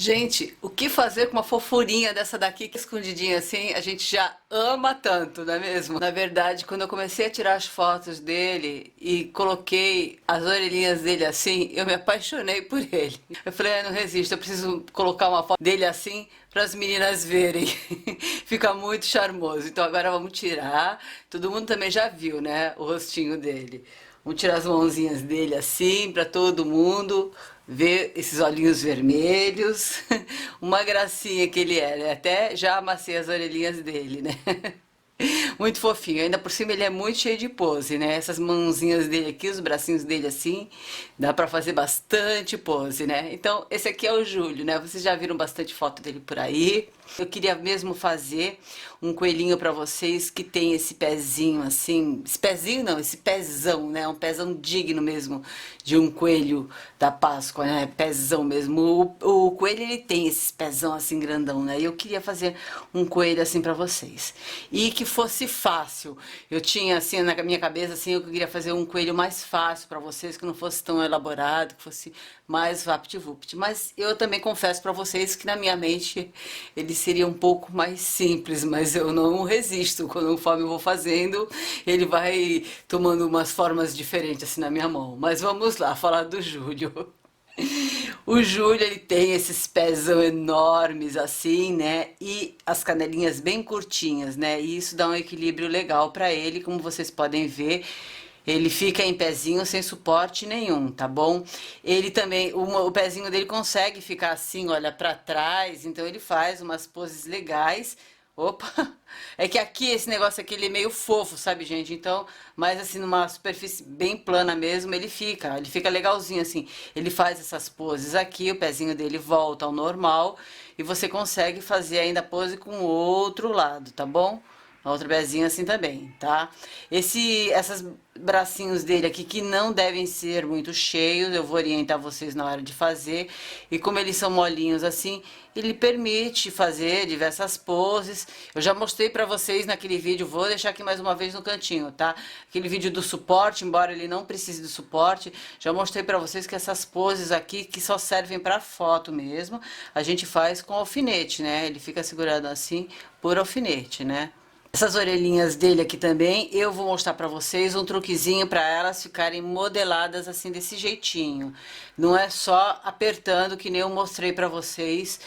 Gente, o que fazer com uma fofurinha dessa daqui que é escondidinha assim, a gente já ama tanto, não é mesmo? Na verdade, quando eu comecei a tirar as fotos dele e coloquei as orelhinhas dele assim, eu me apaixonei por ele. Eu falei, não resisto, eu preciso colocar uma foto dele assim para as meninas verem. Fica muito charmoso. Então agora vamos tirar. Todo mundo também já viu, né, o rostinho dele. Vamos tirar as mãozinhas dele assim para todo mundo ver esses olhinhos vermelhos. Uma gracinha que ele é, né? Até já amassei as orelhinhas dele, né? Muito fofinho. Ainda por cima ele é muito cheio de pose, né? Essas mãozinhas dele aqui, os bracinhos dele assim, dá pra fazer bastante pose, né? Então, esse aqui é o Júlio, né? Vocês já viram bastante foto dele por aí. Eu queria mesmo fazer um coelhinho pra vocês que tem esse pezinho assim, esse pezinho não, esse pezão, né? Um pezão digno mesmo de um coelho da Páscoa, né? Pezão mesmo. O coelho ele tem esse pezão assim grandão, né? E eu queria fazer um coelho assim pra vocês. E que fosse fácil. Eu tinha assim na minha cabeça assim, eu queria fazer um coelho mais fácil pra vocês, que não fosse tão elaborado, que fosse mais vapt-vupt. Mas eu também confesso pra vocês que na minha mente ele seria um pouco mais simples, mas eu não resisto. Conforme eu vou fazendo, ele vai tomando umas formas diferentes assim na minha mão. Mas vamos lá, falar do Júlio. O Júlio, ele tem esses pezão enormes assim, né? E as canelinhas bem curtinhas, né? E isso dá um equilíbrio legal pra ele, como vocês podem ver. Ele fica em pezinho sem suporte nenhum, tá bom? Ele também, o pezinho dele consegue ficar assim, olha, pra trás, então ele faz umas poses legais. Opa! É que aqui, esse negócio aqui, ele é meio fofo, sabe, gente? Então, mas assim, numa superfície bem plana mesmo, ele fica legalzinho, assim. Ele faz essas poses aqui, o pezinho dele volta ao normal, e você consegue fazer ainda a pose com o outro lado, tá bom? A outra pezinha assim também, tá? Essas bracinhos dele aqui que não devem ser muito cheios, eu vou orientar vocês na hora de fazer. E como eles são molinhos assim, ele permite fazer diversas poses. Eu já mostrei pra vocês naquele vídeo, vou deixar aqui mais uma vez no cantinho, tá? Aquele vídeo do suporte, embora ele não precise do suporte, já mostrei pra vocês que essas poses aqui que só servem pra foto mesmo, a gente faz com alfinete, né? Ele fica segurado assim por alfinete, né? Essas orelhinhas dele aqui também, eu vou mostrar pra vocês um truquezinho pra elas ficarem modeladas assim desse jeitinho. Não é só apertando que nem eu mostrei pra vocês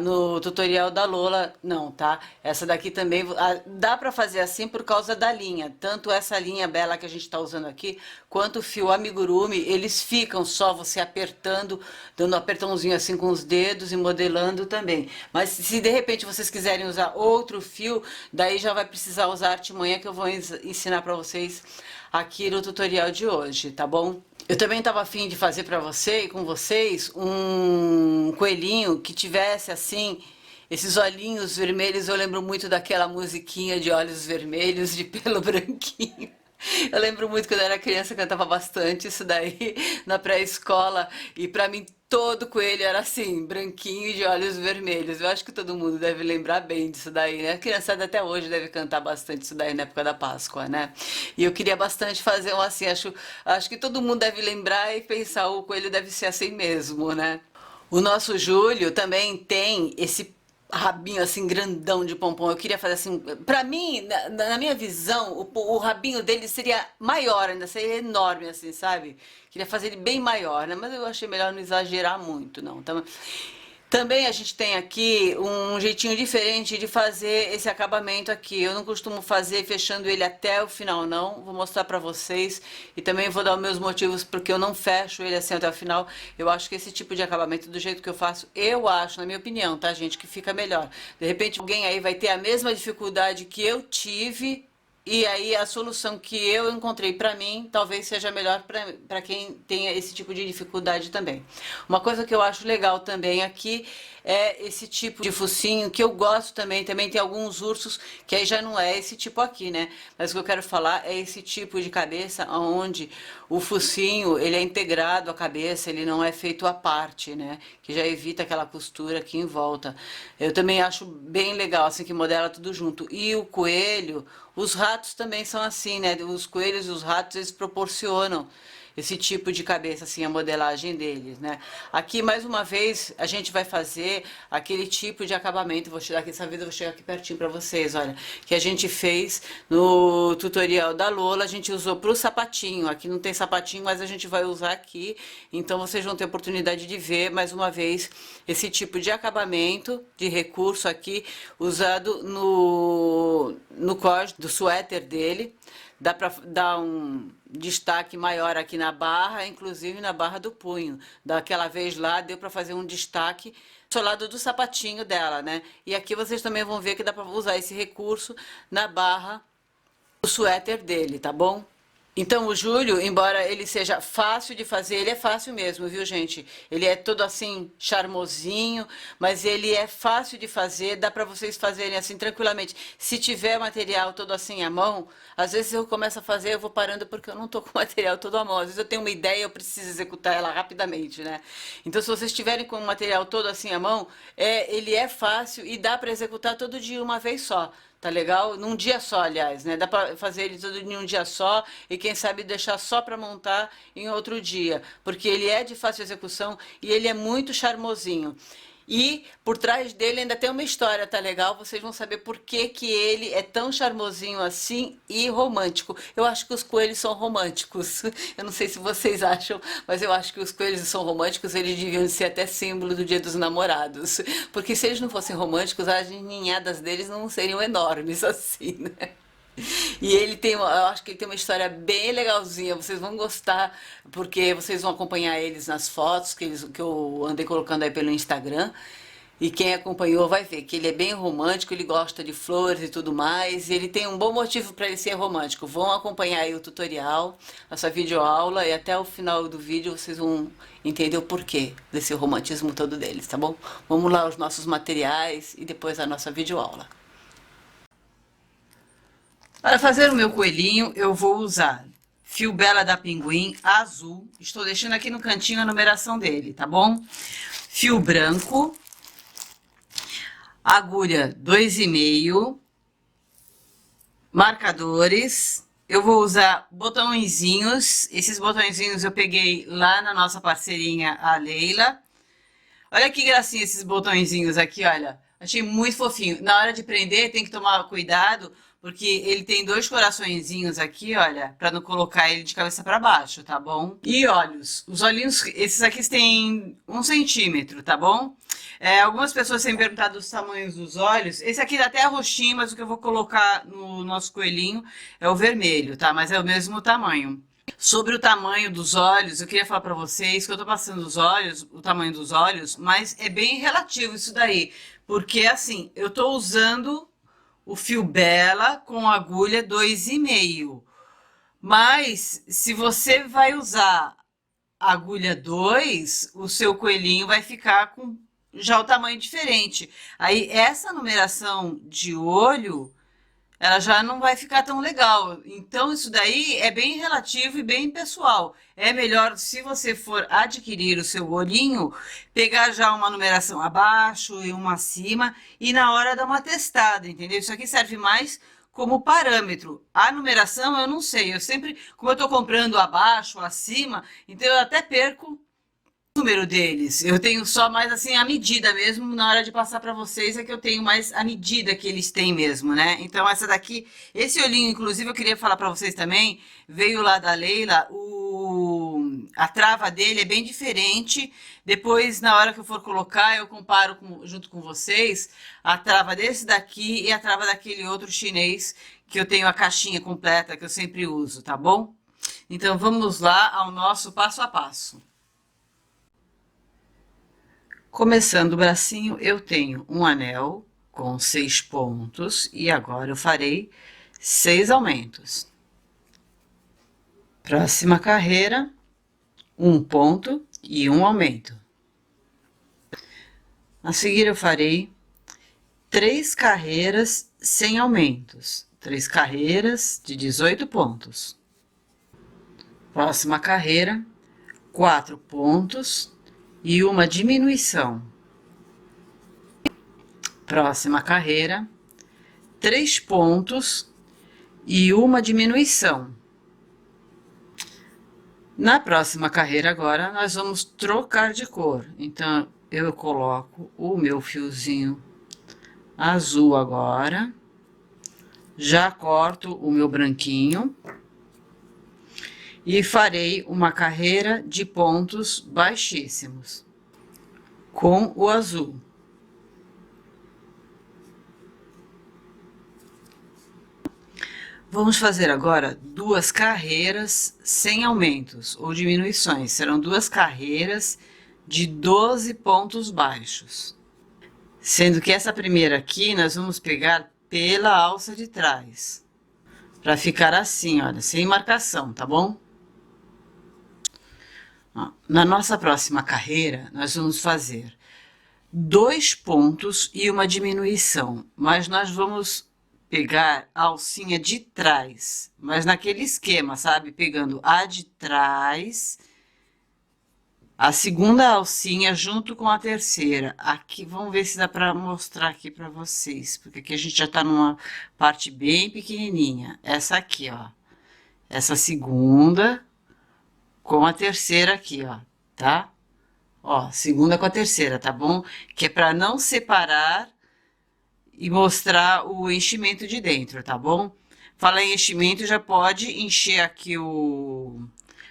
no tutorial da Lola, não, tá? Essa daqui também, dá pra fazer assim por causa da linha. Tanto essa linha bela que a gente tá usando aqui, quanto o fio amigurumi, eles ficam só você apertando, dando um apertãozinho assim com os dedos e modelando também. Mas se de repente vocês quiserem usar outro fio, daí já vai precisar usar a artimanha que eu vou ensinar pra vocês aqui no tutorial de hoje, tá bom? Eu também estava afim de fazer para você e com vocês um coelhinho que tivesse assim esses olhinhos vermelhos. Eu lembro muito daquela musiquinha de olhos vermelhos de pelo branquinho. Eu lembro muito quando eu era criança, eu cantava bastante isso daí na pré-escola. E pra mim todo coelho era assim, branquinho e de olhos vermelhos. Eu acho que todo mundo deve lembrar bem disso daí, né? A criançada até hoje deve cantar bastante isso daí na época da Páscoa, né? E eu queria bastante fazer um assim, acho que todo mundo deve lembrar e pensar, o coelho deve ser assim mesmo, né? O nosso Júlio também tem esse rabinho assim grandão de pompom. Eu queria fazer assim, pra mim, na minha visão, o rabinho dele seria maior, ainda seria enorme assim, sabe? Queria fazer ele bem maior, né? Mas eu achei melhor não exagerar muito, não. Também a gente tem aqui um jeitinho diferente de fazer esse acabamento aqui. Eu não costumo fazer fechando ele até o final, não. Vou mostrar pra vocês e também vou dar os meus motivos porque eu não fecho ele assim até o final. Eu acho que esse tipo de acabamento, do jeito que eu faço, eu acho, na minha opinião, tá, gente, que fica melhor. De repente alguém aí vai ter a mesma dificuldade que eu tive e aí a solução que eu encontrei pra mim talvez seja melhor pra quem tenha esse tipo de dificuldade também. Uma coisa que eu acho legal também aqui é esse tipo de focinho que eu gosto também. Também tem alguns ursos que aí já não é esse tipo aqui, né? Mas o que eu quero falar é esse tipo de cabeça onde o focinho ele é integrado à cabeça, ele não é feito à parte, né? Que já evita aquela costura aqui em volta. Eu também acho bem legal assim que modela tudo junto. E o coelho, os ratos também são assim, né? Os coelhos e os ratos eles proporcionam esse tipo de cabeça, assim, a modelagem deles, né? Aqui, mais uma vez, a gente vai fazer aquele tipo de acabamento, vou tirar aqui essa vida, vou chegar aqui pertinho pra vocês, olha, que a gente fez no tutorial da Lola, a gente usou pro sapatinho, aqui não tem sapatinho, mas a gente vai usar aqui, então vocês vão ter oportunidade de ver, mais uma vez, esse tipo de acabamento, de recurso aqui, usado no cós do suéter dele. Dá para dar um destaque maior aqui na barra, inclusive na barra do punho. Daquela vez lá, deu para fazer um destaque do lado do sapatinho dela, né? E aqui vocês também vão ver que dá para usar esse recurso na barra do suéter dele, tá bom? Então o Júlio, embora ele seja fácil de fazer, ele é fácil mesmo, viu, gente? Ele é todo assim charmosinho, mas ele é fácil de fazer, dá pra vocês fazerem assim tranquilamente. Se tiver material todo assim à mão, às vezes eu começo a fazer, eu vou parando porque eu não tô com o material todo à mão. Às vezes eu tenho uma ideia, eu preciso executar ela rapidamente, né? Então se vocês tiverem com o material todo assim à mão, ele é fácil e dá pra executar todo dia uma vez só. Tá legal? Num dia só, aliás, né? Dá pra fazer ele tudo em um dia só e quem sabe deixar só pra montar em outro dia, porque ele é de fácil execução e ele é muito charmosinho. E por trás dele ainda tem uma história, tá legal? Vocês vão saber por que que ele é tão charmosinho assim e romântico. Eu acho que os coelhos são românticos. Eu não sei se vocês acham, mas eu acho que os coelhos são românticos, eles deviam ser até símbolo do Dia dos Namorados. Porque se eles não fossem românticos, as ninhadas deles não seriam enormes assim, né? E ele tem, eu acho que ele tem uma história bem legalzinha, vocês vão gostar, porque vocês vão acompanhar eles nas fotos que eu andei colocando aí pelo Instagram. E quem acompanhou vai ver que ele é bem romântico, ele gosta de flores e tudo mais, e ele tem um bom motivo para ele ser romântico. Vão acompanhar aí o tutorial, essa videoaula, e até o final do vídeo vocês vão entender o porquê desse romantismo todo deles, tá bom? Vamos lá, os nossos materiais e depois a nossa videoaula. Para fazer o meu coelhinho, eu vou usar fio Bela da Pinguim azul. Estou deixando aqui no cantinho a numeração dele, tá bom? Fio branco, agulha 2,5, marcadores. Eu vou usar botõezinhos. Esses botõezinhos eu peguei lá na nossa parceirinha, a Leila. Olha que gracinha esses botõezinhos aqui, olha. Achei muito fofinho. Na hora de prender, tem que tomar cuidado, porque ele tem dois coraçõezinhos aqui, olha, para não colocar ele de cabeça para baixo, tá bom? E olhos. Os olhinhos, esses aqui têm 1 centímetro, tá bom? Algumas pessoas têm perguntado os tamanhos dos olhos. Esse aqui dá até roxinho, mas o que eu vou colocar no nosso coelhinho é o vermelho, tá? Mas é o mesmo tamanho. Sobre o tamanho dos olhos, eu queria falar para vocês que eu tô passando os olhos, o tamanho dos olhos, mas é bem relativo isso daí, porque assim, eu tô usando o fio Bela com agulha 2,5, mas se você vai usar agulha 2, o seu coelhinho vai ficar com já o tamanho diferente. Aí essa numeração de olho ela já não vai ficar tão legal. Então, isso daí é bem relativo e bem pessoal. É melhor, se você for adquirir o seu olhinho, pegar já uma numeração abaixo e uma acima, e na hora dar uma testada, entendeu? Isso aqui serve mais como parâmetro. A numeração eu não sei. Eu sempre, como eu estou comprando abaixo, acima, então eu até perco número deles. Eu tenho só mais assim a medida mesmo, na hora de passar para vocês é que eu tenho mais a medida que eles têm mesmo, né? Então essa daqui, esse olhinho inclusive eu queria falar para vocês também, veio lá da Leila, a trava dele é bem diferente. Depois na hora que eu for colocar, eu comparo junto com vocês a trava desse daqui e a trava daquele outro chinês que eu tenho a caixinha completa que eu sempre uso, tá bom? Então vamos lá ao nosso passo a passo. Começando o bracinho, eu tenho um anel com 6 pontos e agora eu farei 6 aumentos. Próxima carreira, 1 ponto e 1 aumento. A seguir eu farei 3 carreiras sem aumentos, 3 carreiras de 18 pontos. Próxima carreira, 4 pontos e uma diminuição. Próxima carreira, 3 pontos e uma diminuição. Na próxima carreira agora, nós vamos trocar de cor. Então, eu coloco o meu fiozinho azul agora. Já corto o meu branquinho. E farei uma carreira de pontos baixíssimos com o azul. Vamos fazer agora duas carreiras sem aumentos ou diminuições. Serão duas carreiras de 12 pontos baixos. Sendo que essa primeira aqui nós vamos pegar pela alça de trás. Para ficar assim, olha, sem marcação, tá bom? Na nossa próxima carreira, nós vamos fazer 2 pontos e uma diminuição, mas nós vamos pegar a alcinha de trás, mas naquele esquema, sabe? Pegando a de trás, a segunda alcinha junto com a terceira. Aqui, vamos ver se dá para mostrar aqui para vocês, porque aqui a gente já tá numa parte bem pequenininha. Essa aqui, ó. Essa segunda com a terceira aqui, ó, tá? Ó, segunda com a terceira, tá bom? Que é para não separar e mostrar o enchimento de dentro, tá bom? Fala em enchimento, já pode encher aqui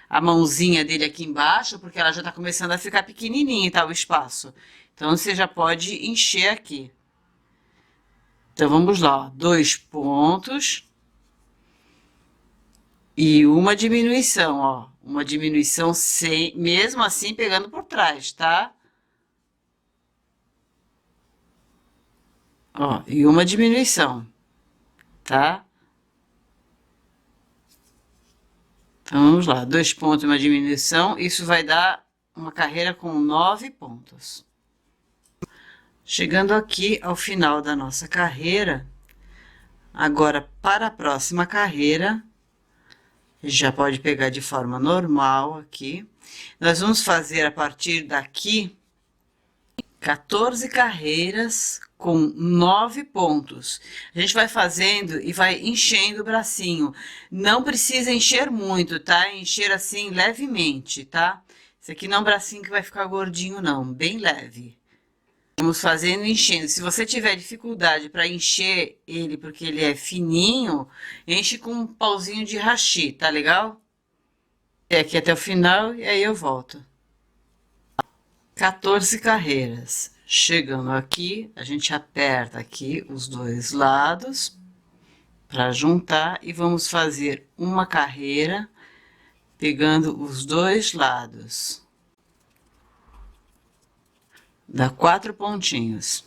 a mãozinha dele aqui embaixo, porque ela já tá começando a ficar pequenininha, tá? O espaço. Então, você já pode encher aqui. Então, vamos lá, ó. 2 pontos e uma diminuição, ó. Uma diminuição sem, mesmo assim pegando por trás, tá? Ó, e uma diminuição, tá? Então, vamos lá, 2 pontos e uma diminuição, isso vai dar uma carreira com 9 pontos. Chegando aqui ao final da nossa carreira, agora para a próxima carreira, já pode pegar de forma normal aqui. Nós vamos fazer a partir daqui 14 carreiras com 9 pontos. A gente vai fazendo e vai enchendo o bracinho. Não precisa encher muito, tá? Encher assim levemente, tá? Esse aqui não é um bracinho que vai ficar gordinho, não. Bem leve. Vamos fazendo e enchendo. Se você tiver dificuldade para encher ele porque ele é fininho, enche com um pauzinho de hashi, tá legal? É aqui até o final e aí eu volto. 14 carreiras. Chegando aqui, a gente aperta aqui os dois lados para juntar e vamos fazer uma carreira pegando os dois lados. Dá 4 pontinhos.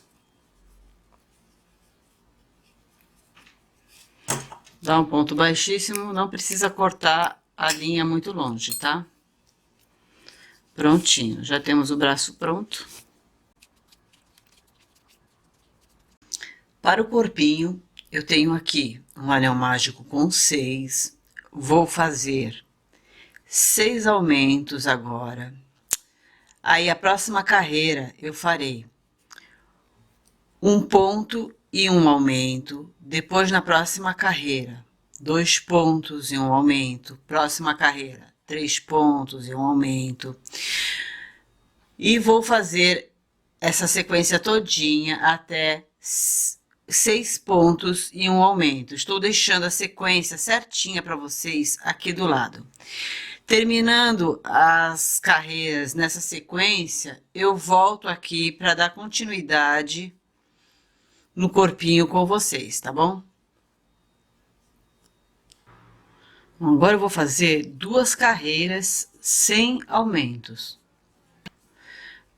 Dá um ponto baixíssimo, não precisa cortar a linha muito longe, tá? Prontinho, já temos o braço pronto. Para o corpinho, eu tenho aqui um anel mágico com 6. Vou fazer 6 aumentos agora. Aí, a próxima carreira, eu farei 1 ponto e 1 aumento. Depois, na próxima carreira, 2 pontos e 1 aumento. Próxima carreira, 3 pontos e 1 aumento. E vou fazer essa sequência todinha até 6 pontos e 1 aumento. Estou deixando a sequência certinha para vocês aqui do lado. Terminando as carreiras nessa sequência, eu volto aqui para dar continuidade no corpinho com vocês, tá bom? Agora eu vou fazer 2 carreiras sem aumentos.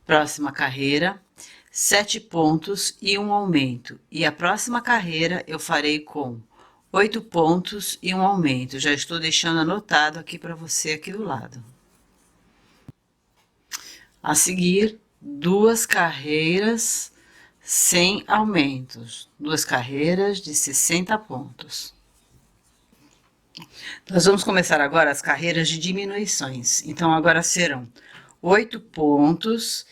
Próxima carreira, 7 pontos e 1 aumento. E a próxima carreira eu farei com 8 pontos e 1 aumento. Já estou deixando anotado aqui para você aqui do lado. A seguir, 2 carreiras sem aumentos. 2 carreiras de 60 pontos. Nós vamos começar agora as carreiras de diminuições. Então, agora serão 8 pontos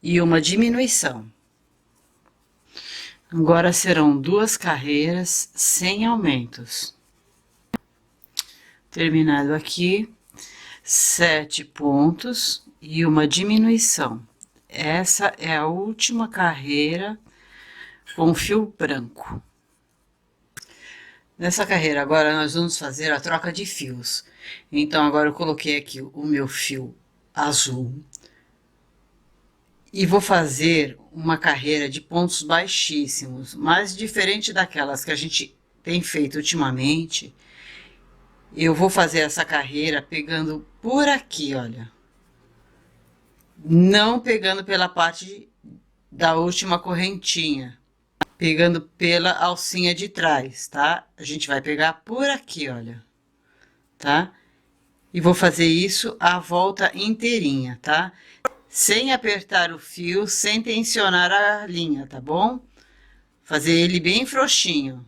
e uma diminuição. Agora serão 2 carreiras sem aumentos. Terminado aqui, 7 pontos e uma diminuição. Essa é a última carreira com fio branco. Nessa carreira agora nós vamos fazer a troca de fios. Então agora eu coloquei aqui o meu fio azul e vou fazer uma carreira de pontos baixíssimos, mas diferente daquelas que a gente tem feito ultimamente. Eu vou fazer essa carreira pegando por aqui, olha. Não pegando pela parte da última correntinha, pegando pela alcinha de trás, tá? A gente vai pegar por aqui, olha, tá? E vou fazer isso a volta inteirinha, tá? Sem apertar o fio, sem tensionar a linha, tá bom? Fazer ele bem frouxinho.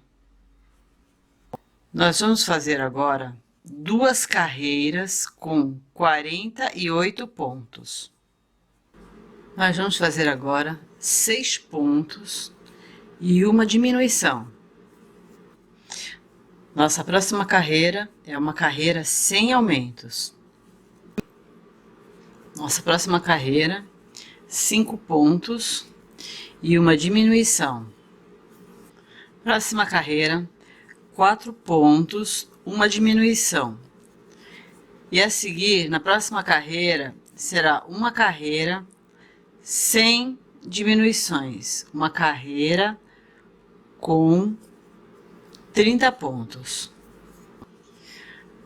Nós vamos fazer agora 2 carreiras com 48 pontos. Nós vamos fazer agora 6 pontos e uma diminuição. Nossa próxima carreira é uma carreira sem aumentos. Nossa próxima carreira, 5 pontos e uma diminuição. Próxima carreira, 4 pontos, uma diminuição. E a seguir, na próxima carreira, será uma carreira sem diminuições. Uma carreira com 30 pontos.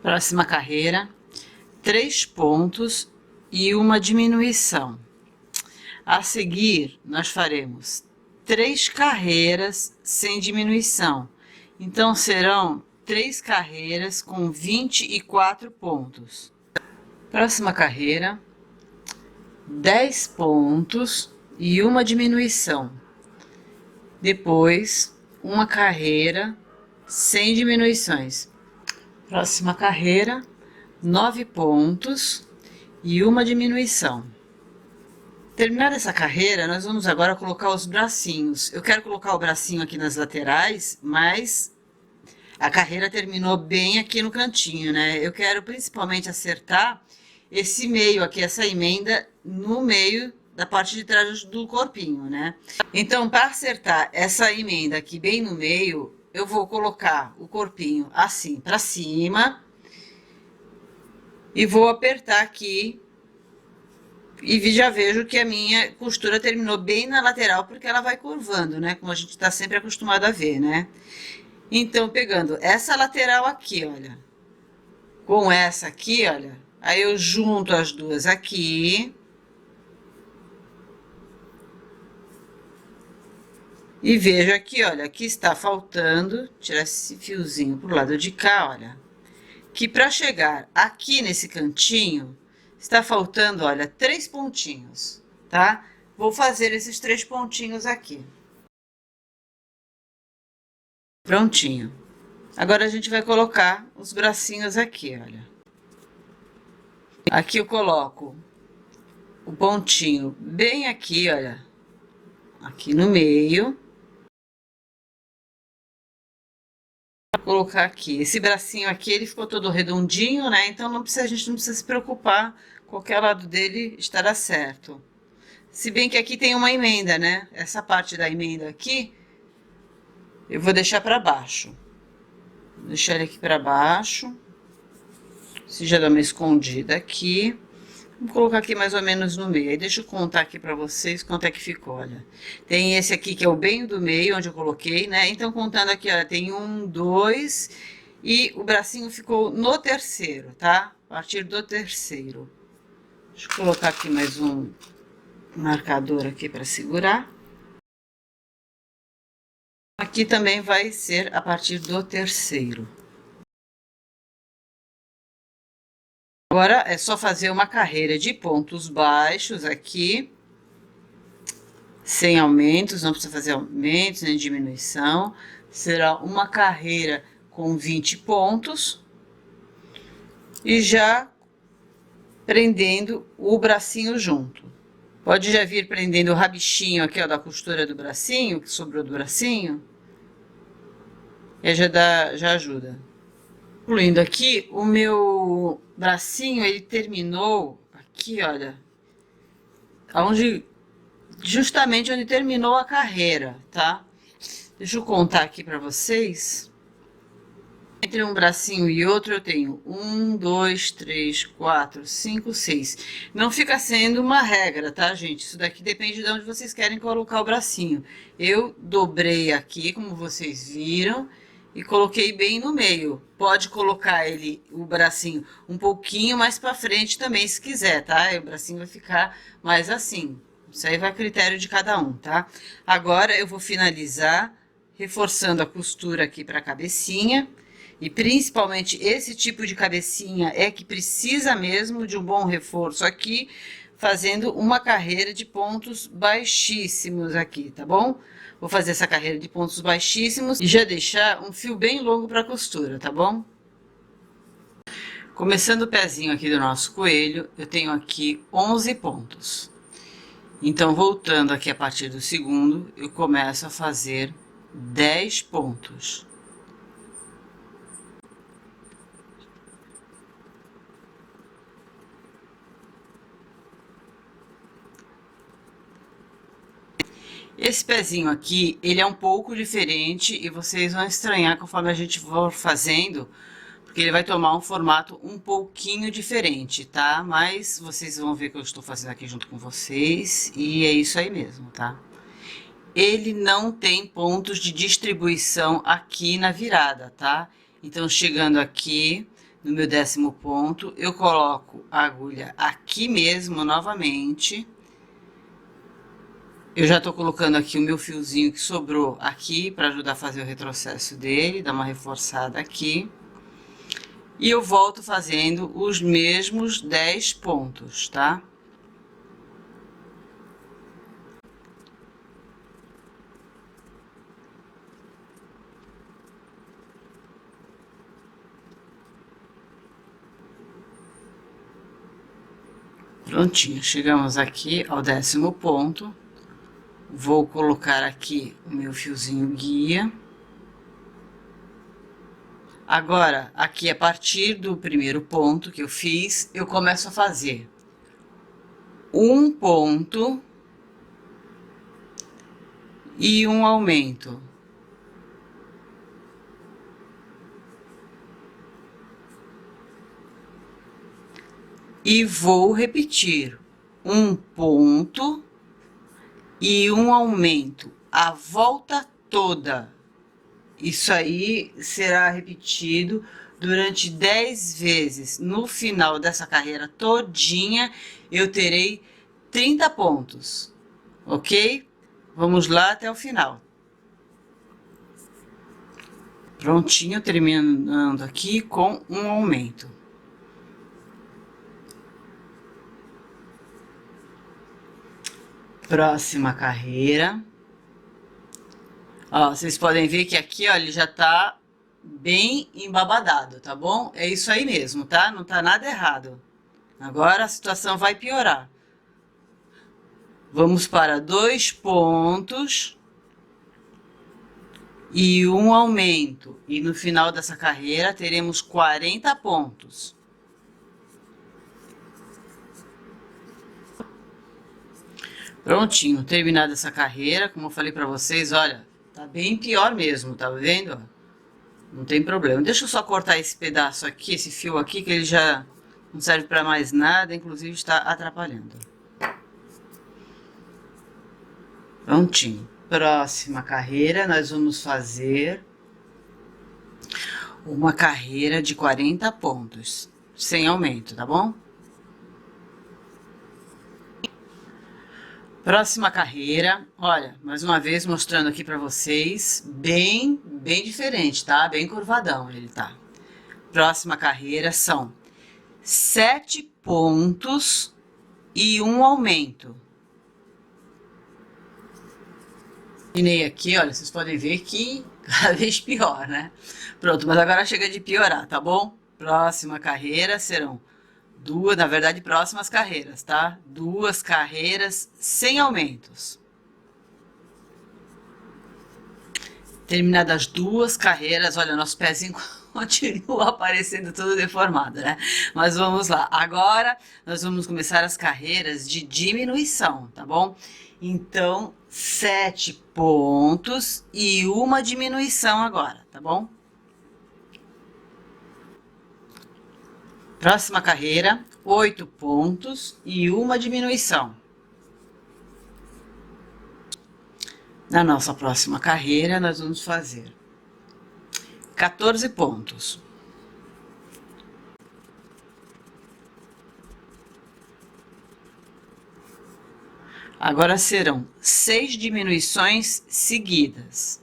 Próxima carreira, 3 pontos e uma diminuição. A seguir, nós faremos 3 carreiras sem diminuição. Então, serão 3 carreiras com 24 pontos. Próxima carreira, 10 pontos e uma diminuição. Depois, uma carreira sem diminuições. Próxima carreira, 9 pontos e uma diminuição. Terminada essa carreira, nós vamos agora colocar os bracinhos. Eu quero colocar o bracinho aqui nas laterais, mas a carreira terminou bem aqui no cantinho, né? Eu quero principalmente acertar esse meio aqui, essa emenda no meio da parte de trás do corpinho, né? Então, para acertar essa emenda aqui bem no meio, eu vou colocar o corpinho assim para cima e vou apertar aqui. E já vejo que a minha costura terminou bem na lateral, porque ela vai curvando, né? Como a gente tá sempre acostumado a ver, né? Então, pegando essa lateral aqui, olha, com essa aqui, olha, aí eu junto as duas aqui. E vejo aqui, olha, que está faltando, tirar esse fiozinho pro lado de cá, olha, que para chegar aqui nesse cantinho, está faltando, olha, 3 pontinhos, tá? Vou fazer esses 3 pontinhos aqui. Prontinho. Agora a gente vai colocar os bracinhos aqui, olha. Aqui eu coloco o pontinho bem aqui, olha, aqui no meio. Vou colocar aqui. Esse bracinho aqui, ele ficou todo redondinho, né? Então a gente não precisa se preocupar, qualquer lado dele estará certo. Se bem que aqui tem uma emenda, né? Essa parte da emenda aqui, eu vou deixar para baixo. Vou deixar ele aqui para baixo. Se já dá uma escondida aqui. Vou colocar aqui mais ou menos no meio. Aí deixa eu contar aqui para vocês quanto é que ficou, olha. Tem esse aqui que é o bem do meio, onde eu coloquei, né? Então, contando aqui, olha, tem 1, 2 e o bracinho ficou no terceiro, tá? A partir do terceiro. Deixa eu colocar aqui mais um marcador aqui para segurar. Aqui também vai ser a partir do terceiro. Agora é só fazer uma carreira de pontos baixos aqui, sem aumentos, não precisa fazer aumentos nem diminuição. Será uma carreira com 20 pontos e já prendendo o bracinho junto. Pode já vir prendendo o rabichinho aqui, ó, da costura do bracinho, que sobrou do bracinho. E já ajuda. Concluindo aqui, o meu bracinho, ele terminou aqui, olha, justamente onde terminou a carreira, tá? Deixa eu contar aqui pra vocês. Entre um bracinho e outro eu tenho 1, 2, 3, 4, 5, 6. Não fica sendo uma regra, tá, gente? Isso daqui depende de onde vocês querem colocar o bracinho. Eu dobrei aqui, como vocês viram, e coloquei bem no meio. Pode colocar o bracinho um pouquinho mais pra frente também, se quiser, tá? E o bracinho vai ficar mais assim. Isso aí vai a critério de cada um, tá? Agora eu vou finalizar reforçando a costura aqui pra cabecinha. E principalmente esse tipo de cabecinha é que precisa mesmo de um bom reforço aqui, fazendo uma carreira de pontos baixíssimos aqui, tá bom? Vou fazer essa carreira de pontos baixíssimos e já deixar um fio bem longo para costura, tá bom? Começando o pezinho aqui do nosso coelho, eu tenho aqui 11 pontos. Então, voltando aqui a partir do segundo, eu começo a fazer 10 pontos. Esse pezinho aqui, ele é um pouco diferente e vocês vão estranhar conforme a gente for fazendo, porque ele vai tomar um formato um pouquinho diferente, tá? Mas vocês vão ver que eu estou fazendo aqui junto com vocês e é isso aí mesmo, tá? Ele não tem pontos de distribuição aqui na virada, tá? Então, chegando aqui no meu 10º ponto, eu coloco a agulha aqui mesmo novamente. Eu já tô colocando aqui o meu fiozinho que sobrou aqui para ajudar a fazer o retrocesso dele, dar uma reforçada aqui. E eu volto fazendo os mesmos 10 pontos, tá? Prontinho, chegamos aqui ao 10º ponto. Vou colocar aqui o meu fiozinho guia. Agora, aqui a partir do primeiro ponto que eu fiz, eu começo a fazer um ponto e um aumento. E vou repetir um ponto e um aumento a volta toda. Isso aí será repetido durante 10 vezes. No final dessa carreira todinha, eu terei 30 pontos, ok? Vamos lá até o final. Prontinho, terminando aqui com um aumento. Próxima carreira. Ó, vocês podem ver que aqui, ó, ele já tá bem embabadado, tá bom? É isso aí mesmo, tá? Não tá nada errado. Agora a situação vai piorar. Vamos para 2 pontos e um aumento. E no final dessa carreira teremos 40 pontos. Prontinho, terminada essa carreira, como eu falei pra vocês, olha, tá bem pior mesmo, tá vendo? Não tem problema. Deixa eu só cortar esse pedaço aqui, esse fio aqui, que ele já não serve pra mais nada, inclusive está atrapalhando. Prontinho. Próxima carreira, nós vamos fazer uma carreira de 40 pontos, sem aumento, tá bom? Próxima carreira, olha, mais uma vez mostrando aqui pra vocês, bem diferente, tá? Bem curvadão ele tá. Próxima carreira são 7 pontos e um aumento. Terminei aqui, olha, vocês podem ver que cada vez pior, né? Pronto, mas agora chega de piorar, tá bom? Próxima carreira serão duas, na verdade, próximas carreiras, tá? 2 carreiras sem aumentos. Terminadas as 2 carreiras, olha, nosso pezinho continua aparecendo tudo deformado, né? Mas vamos lá. Agora nós vamos começar as carreiras de diminuição, tá bom? Então, 7 pontos e uma diminuição agora, tá bom? Próxima carreira, 8 pontos e uma diminuição. Na nossa próxima carreira, nós vamos fazer 14 pontos. Agora serão 6 diminuições seguidas.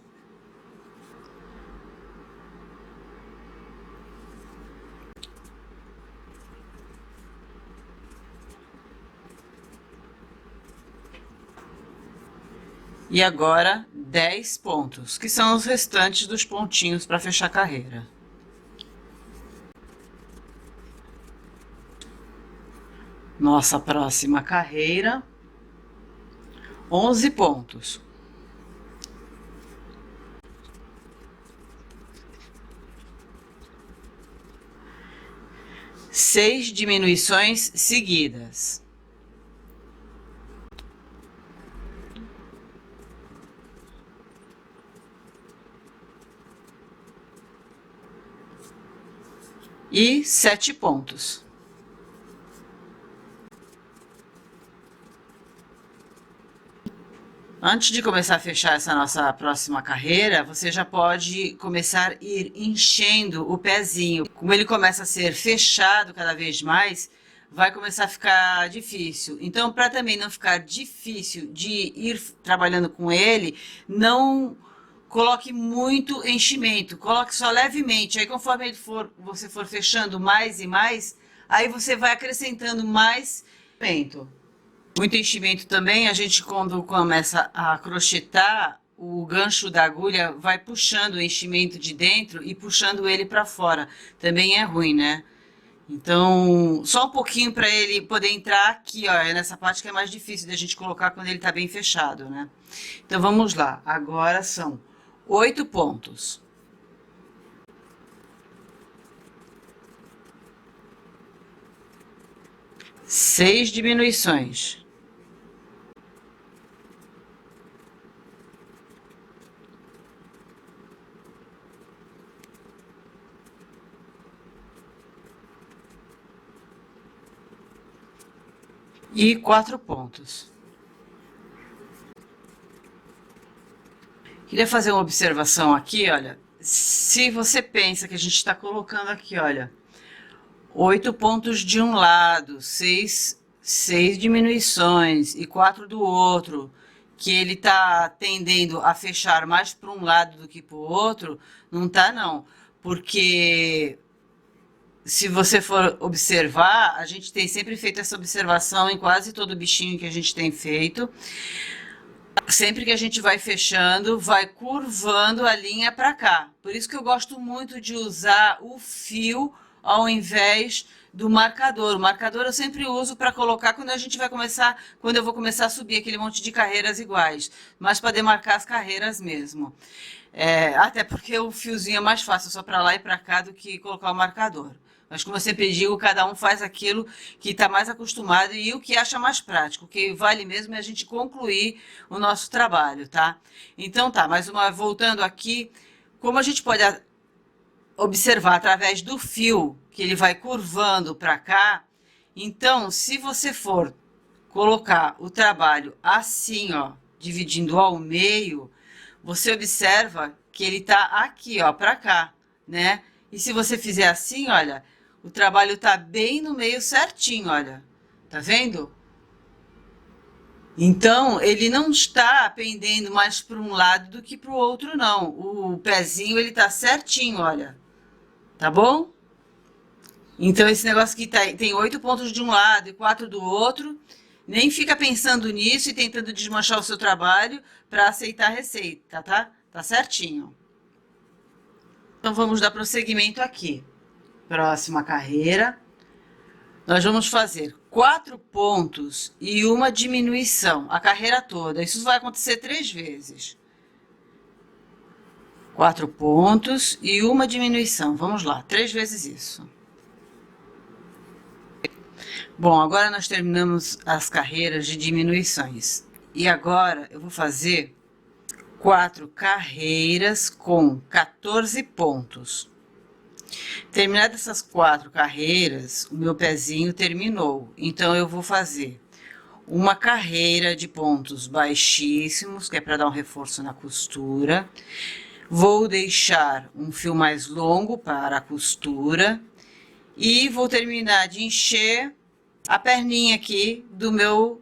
E agora 10 pontos, que são os restantes dos pontinhos para fechar a carreira. Nossa próxima carreira, 11 pontos. Seis diminuições seguidas. E 7 pontos. Antes de começar a fechar essa nossa próxima carreira, você já pode começar a ir enchendo o pezinho. Como ele começa a ser fechado cada vez mais, vai começar a ficar difícil. Então, para também não ficar difícil de ir trabalhando com ele, não coloque muito enchimento, coloque só levemente. Aí, conforme você for fechando mais e mais, aí você vai acrescentando mais enchimento. Muito enchimento também, a gente quando começa a crochetar, o gancho da agulha vai puxando o enchimento de dentro e puxando ele para fora. Também é ruim, né? Então, só um pouquinho para ele poder entrar aqui, ó, é nessa parte que é mais difícil da gente colocar quando ele tá bem fechado, né? Então, vamos lá. Agora são 8 pontos. Seis diminuições. E 4 pontos. Queria fazer uma observação aqui, olha. Se você pensa que a gente está colocando aqui, olha, 8 pontos de um lado, 6 diminuições e 4 do outro, que ele está tendendo a fechar mais para um lado do que para o outro, não tá não. Porque se você for observar, a gente tem sempre feito essa observação em quase todo bichinho que a gente tem feito. Sempre que a gente vai fechando, vai curvando a linha para cá. Por isso que eu gosto muito de usar o fio ao invés do marcador. O marcador eu sempre uso para colocar quando a gente vai começar, quando eu vou começar a subir aquele monte de carreiras iguais, mas para demarcar as carreiras mesmo. Até porque o fiozinho é mais fácil, só para lá e para cá, do que colocar o marcador. Mas, como eu sempre digo, cada um faz aquilo que está mais acostumado e o que acha mais prático. O que vale mesmo é a gente concluir o nosso trabalho, tá? Então, tá, voltando aqui, como a gente pode observar através do fio que ele vai curvando para cá, então, se você for colocar o trabalho assim, ó, dividindo ao meio, você observa que ele tá aqui, ó, para cá, né? E se você fizer assim, olha, o trabalho tá bem no meio certinho, olha. Tá vendo? Então, ele não está pendendo mais para um lado do que para o outro, não. O pezinho, ele tá certinho, olha. Tá bom? Então, esse negócio que tem 8 pontos de um lado e 4 do outro, nem fica pensando nisso e tentando desmanchar o seu trabalho para aceitar a receita, tá? Tá certinho. Então, vamos dar prosseguimento aqui. Próxima carreira. Nós vamos fazer 4 pontos e uma diminuição, a carreira toda. Isso vai acontecer 3 vezes. 4 pontos e uma diminuição. Vamos lá, 3 vezes isso. Bom, agora nós terminamos as carreiras de diminuições. E agora eu vou fazer 4 carreiras com 14 pontos. Terminadas essas 4 carreiras, o meu pezinho terminou. Então, eu vou fazer uma carreira de pontos baixíssimos, que é para dar um reforço na costura. Vou deixar um fio mais longo para a costura. E vou terminar de encher a perninha aqui do meu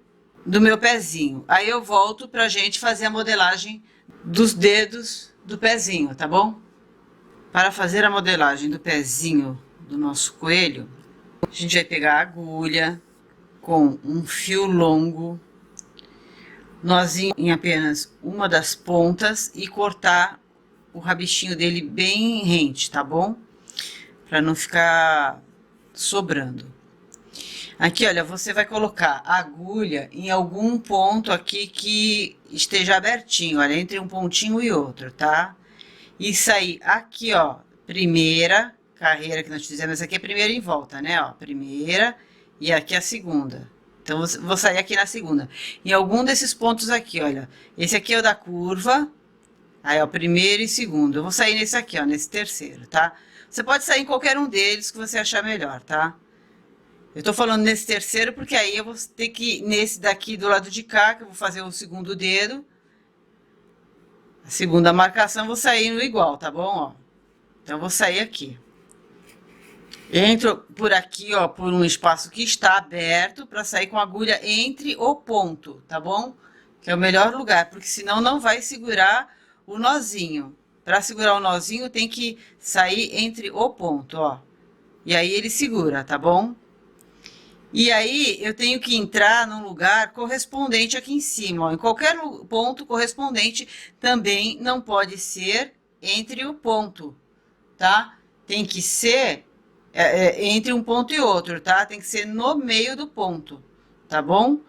pezinho. Aí eu volto pra gente fazer a modelagem dos dedos do pezinho, tá bom? Para fazer a modelagem do pezinho do nosso coelho, a gente vai pegar a agulha com um fio longo, nozinho em apenas uma das pontas e cortar o rabichinho dele bem rente, tá bom? Para não ficar sobrando. Aqui, olha, você vai colocar a agulha em algum ponto aqui que esteja abertinho, olha, entre um pontinho e outro, tá? E sair aqui, ó, primeira carreira que nós fizemos, essa aqui é a primeira em volta, né, ó, primeira e aqui a segunda. Então, vou sair aqui na segunda. Em algum desses pontos aqui, olha, esse aqui é o da curva, aí, ó, primeiro e segundo. Eu vou sair nesse aqui, ó, nesse terceiro, tá? Você pode sair em qualquer um deles que você achar melhor, tá? Eu tô falando nesse terceiro porque aí eu vou ter que ir nesse daqui do lado de cá, que eu vou fazer o segundo dedo. A segunda marcação eu vou sair no igual, tá bom? Ó. Então, eu vou sair aqui. Entro por aqui, ó, por um espaço que está aberto, para sair com a agulha entre o ponto, tá bom? Que é o melhor lugar, porque senão não vai segurar o nozinho. Para segurar o nozinho, tem que sair entre o ponto, ó. E aí ele segura, tá bom? E aí, eu tenho que entrar num lugar correspondente aqui em cima, ó. Em qualquer ponto correspondente também não pode ser entre o ponto, tá? Tem que ser entre um ponto e outro, tá? Tem que ser no meio do ponto, tá bom?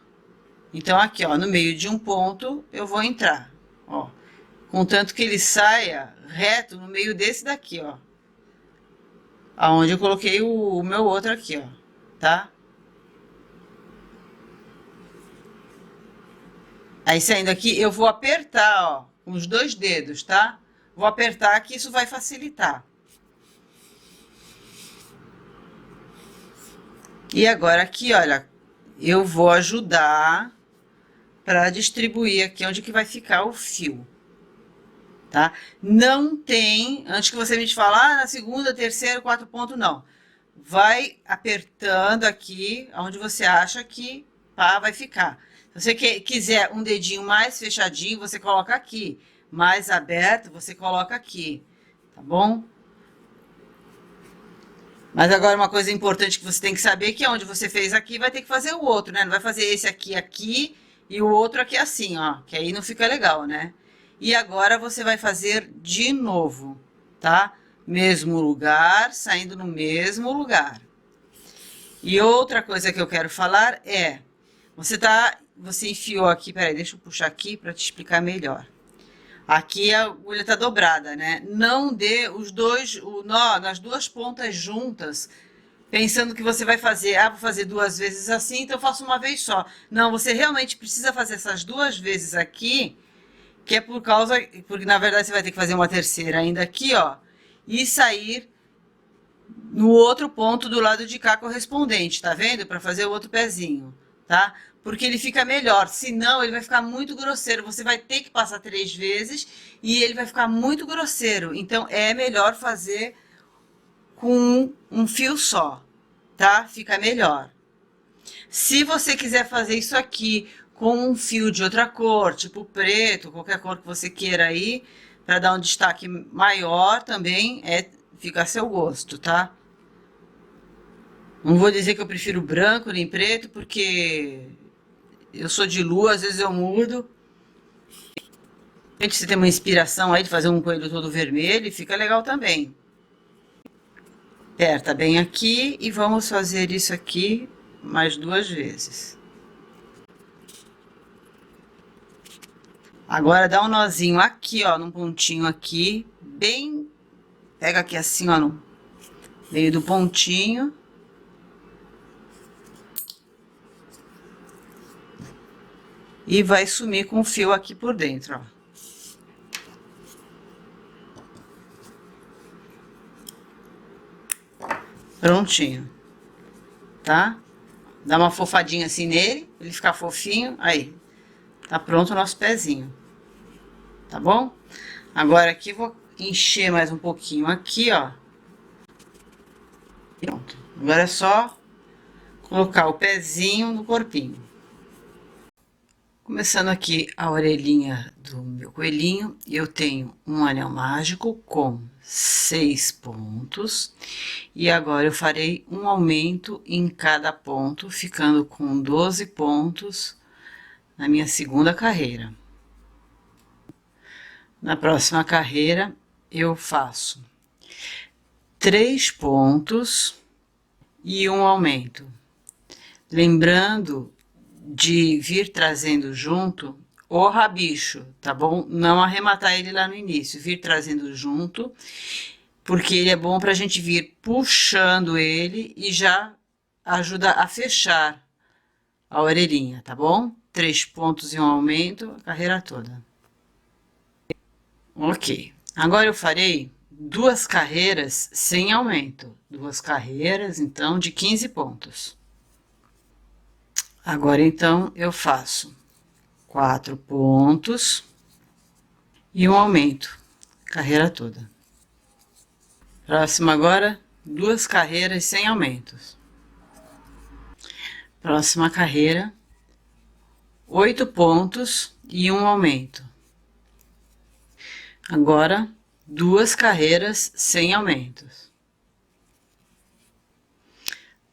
Então, aqui, ó, no meio de um ponto, eu vou entrar, ó. Contanto que ele saia reto no meio desse daqui, ó. Aonde eu coloquei o meu outro aqui, ó, tá? Aí, saindo aqui, eu vou apertar, ó, com os 2 dedos, tá? Vou apertar que isso vai facilitar. E agora aqui, olha, eu vou ajudar para distribuir aqui onde que vai ficar o fio, tá? Não tem, antes que você me fale, na segunda, terceira, 4 pontos, não. Vai apertando aqui, onde você acha que pá, vai ficar. Se você quiser um dedinho mais fechadinho, você coloca aqui. Mais aberto, você coloca aqui, tá bom? Mas agora uma coisa importante que você tem que saber, que é onde você fez aqui, vai ter que fazer o outro, né? Não vai fazer esse aqui e o outro aqui assim, ó. Que aí não fica legal, né? E agora você vai fazer de novo, tá? Mesmo lugar, saindo no mesmo lugar. E outra coisa que eu quero falar é, você enfiou aqui, peraí, deixa eu puxar aqui para te explicar melhor. Aqui a agulha tá dobrada, né? Não dê o nó nas 2 pontas juntas, pensando que você vai fazer, vou fazer 2 vezes assim, então eu faço uma vez só. Não, você realmente precisa fazer essas 2 vezes aqui, que é porque na verdade você vai ter que fazer uma terceira ainda aqui, ó, e sair no outro ponto do lado de cá correspondente, tá vendo? Para fazer o outro pezinho, tá? Porque ele fica melhor, senão ele vai ficar muito grosseiro. Você vai ter que passar 3 vezes e ele vai ficar muito grosseiro. Então, é melhor fazer com um fio só, tá? Fica melhor. Se você quiser fazer isso aqui com um fio de outra cor, tipo preto, qualquer cor que você queira aí, para dar um destaque maior também, fica a seu gosto, tá? Não vou dizer que eu prefiro branco nem preto, porque eu sou de lua, às vezes eu mudo. Gente, você tem uma inspiração aí de fazer um coelho todo vermelho, fica legal também. Aperta bem aqui e vamos fazer isso aqui mais 2 vezes. Agora dá um nozinho aqui, ó, num pontinho aqui, bem... Pega aqui assim, ó, no meio do pontinho. E vai sumir com o fio aqui por dentro, ó. Prontinho, tá? Dá uma fofadinha assim nele, pra ele ficar fofinho. Aí, tá pronto o nosso pezinho, tá bom? Agora aqui vou encher mais um pouquinho aqui, ó. Pronto. Agora é só colocar o pezinho no corpinho. Começando aqui a orelhinha do meu coelhinho, eu tenho um anel mágico com 6 pontos. E agora eu farei um aumento em cada ponto, ficando com 12 pontos na minha segunda carreira. Na próxima carreira, eu faço 3 pontos e um aumento. Lembrando de vir trazendo junto o rabicho, tá bom? Não arrematar ele lá no início, vir trazendo junto, porque ele é bom pra gente vir puxando ele e já ajuda a fechar a orelhinha, tá bom? 3 pontos e um aumento, a carreira toda. Ok, agora eu farei 2 carreiras sem aumento, 2 carreiras, então, de 15 pontos. Agora, então, eu faço 4 pontos e um aumento, carreira toda. Próximo agora, 2 carreiras sem aumentos. Próxima carreira, 8 pontos e um aumento. Agora, 2 carreiras sem aumentos.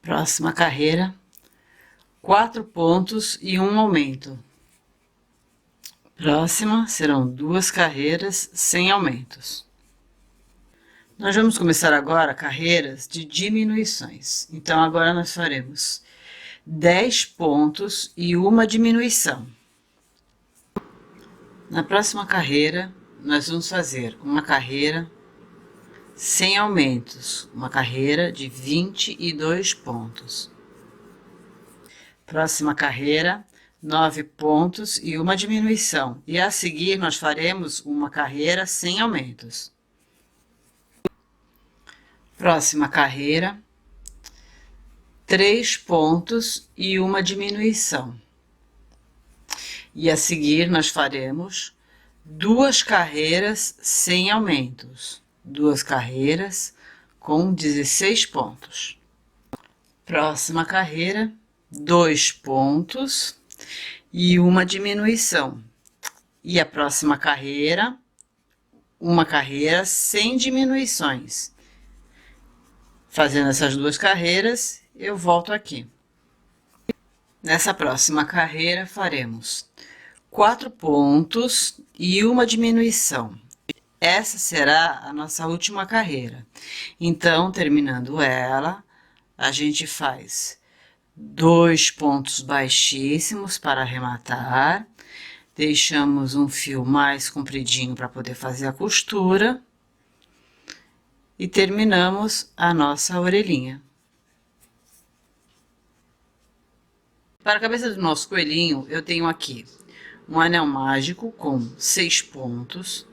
Próxima carreira, 4 pontos e um aumento. Próxima serão 2 carreiras sem aumentos. Nós vamos começar agora carreiras de diminuições. Então, agora nós faremos 10 pontos e uma diminuição. Na próxima carreira, nós vamos fazer uma carreira sem aumentos, uma carreira de 22 pontos. Próxima carreira, 9 pontos e uma diminuição. E a seguir, nós faremos uma carreira sem aumentos. Próxima carreira, 3 pontos e uma diminuição. E a seguir, nós faremos 2 carreiras sem aumentos. 2 carreiras com 16 pontos. Próxima carreira, 2 pontos e uma diminuição. E a próxima carreira, uma carreira sem diminuições. Fazendo essas 2 carreiras, eu volto aqui. Nessa próxima carreira, faremos 4 pontos e uma diminuição. Essa será a nossa última carreira. Então, terminando ela, a gente faz 2 pontos baixíssimos para arrematar, deixamos um fio mais compridinho para poder fazer a costura e terminamos a nossa orelhinha. Para a cabeça do nosso coelhinho, eu tenho aqui um anel mágico com 6 pontos.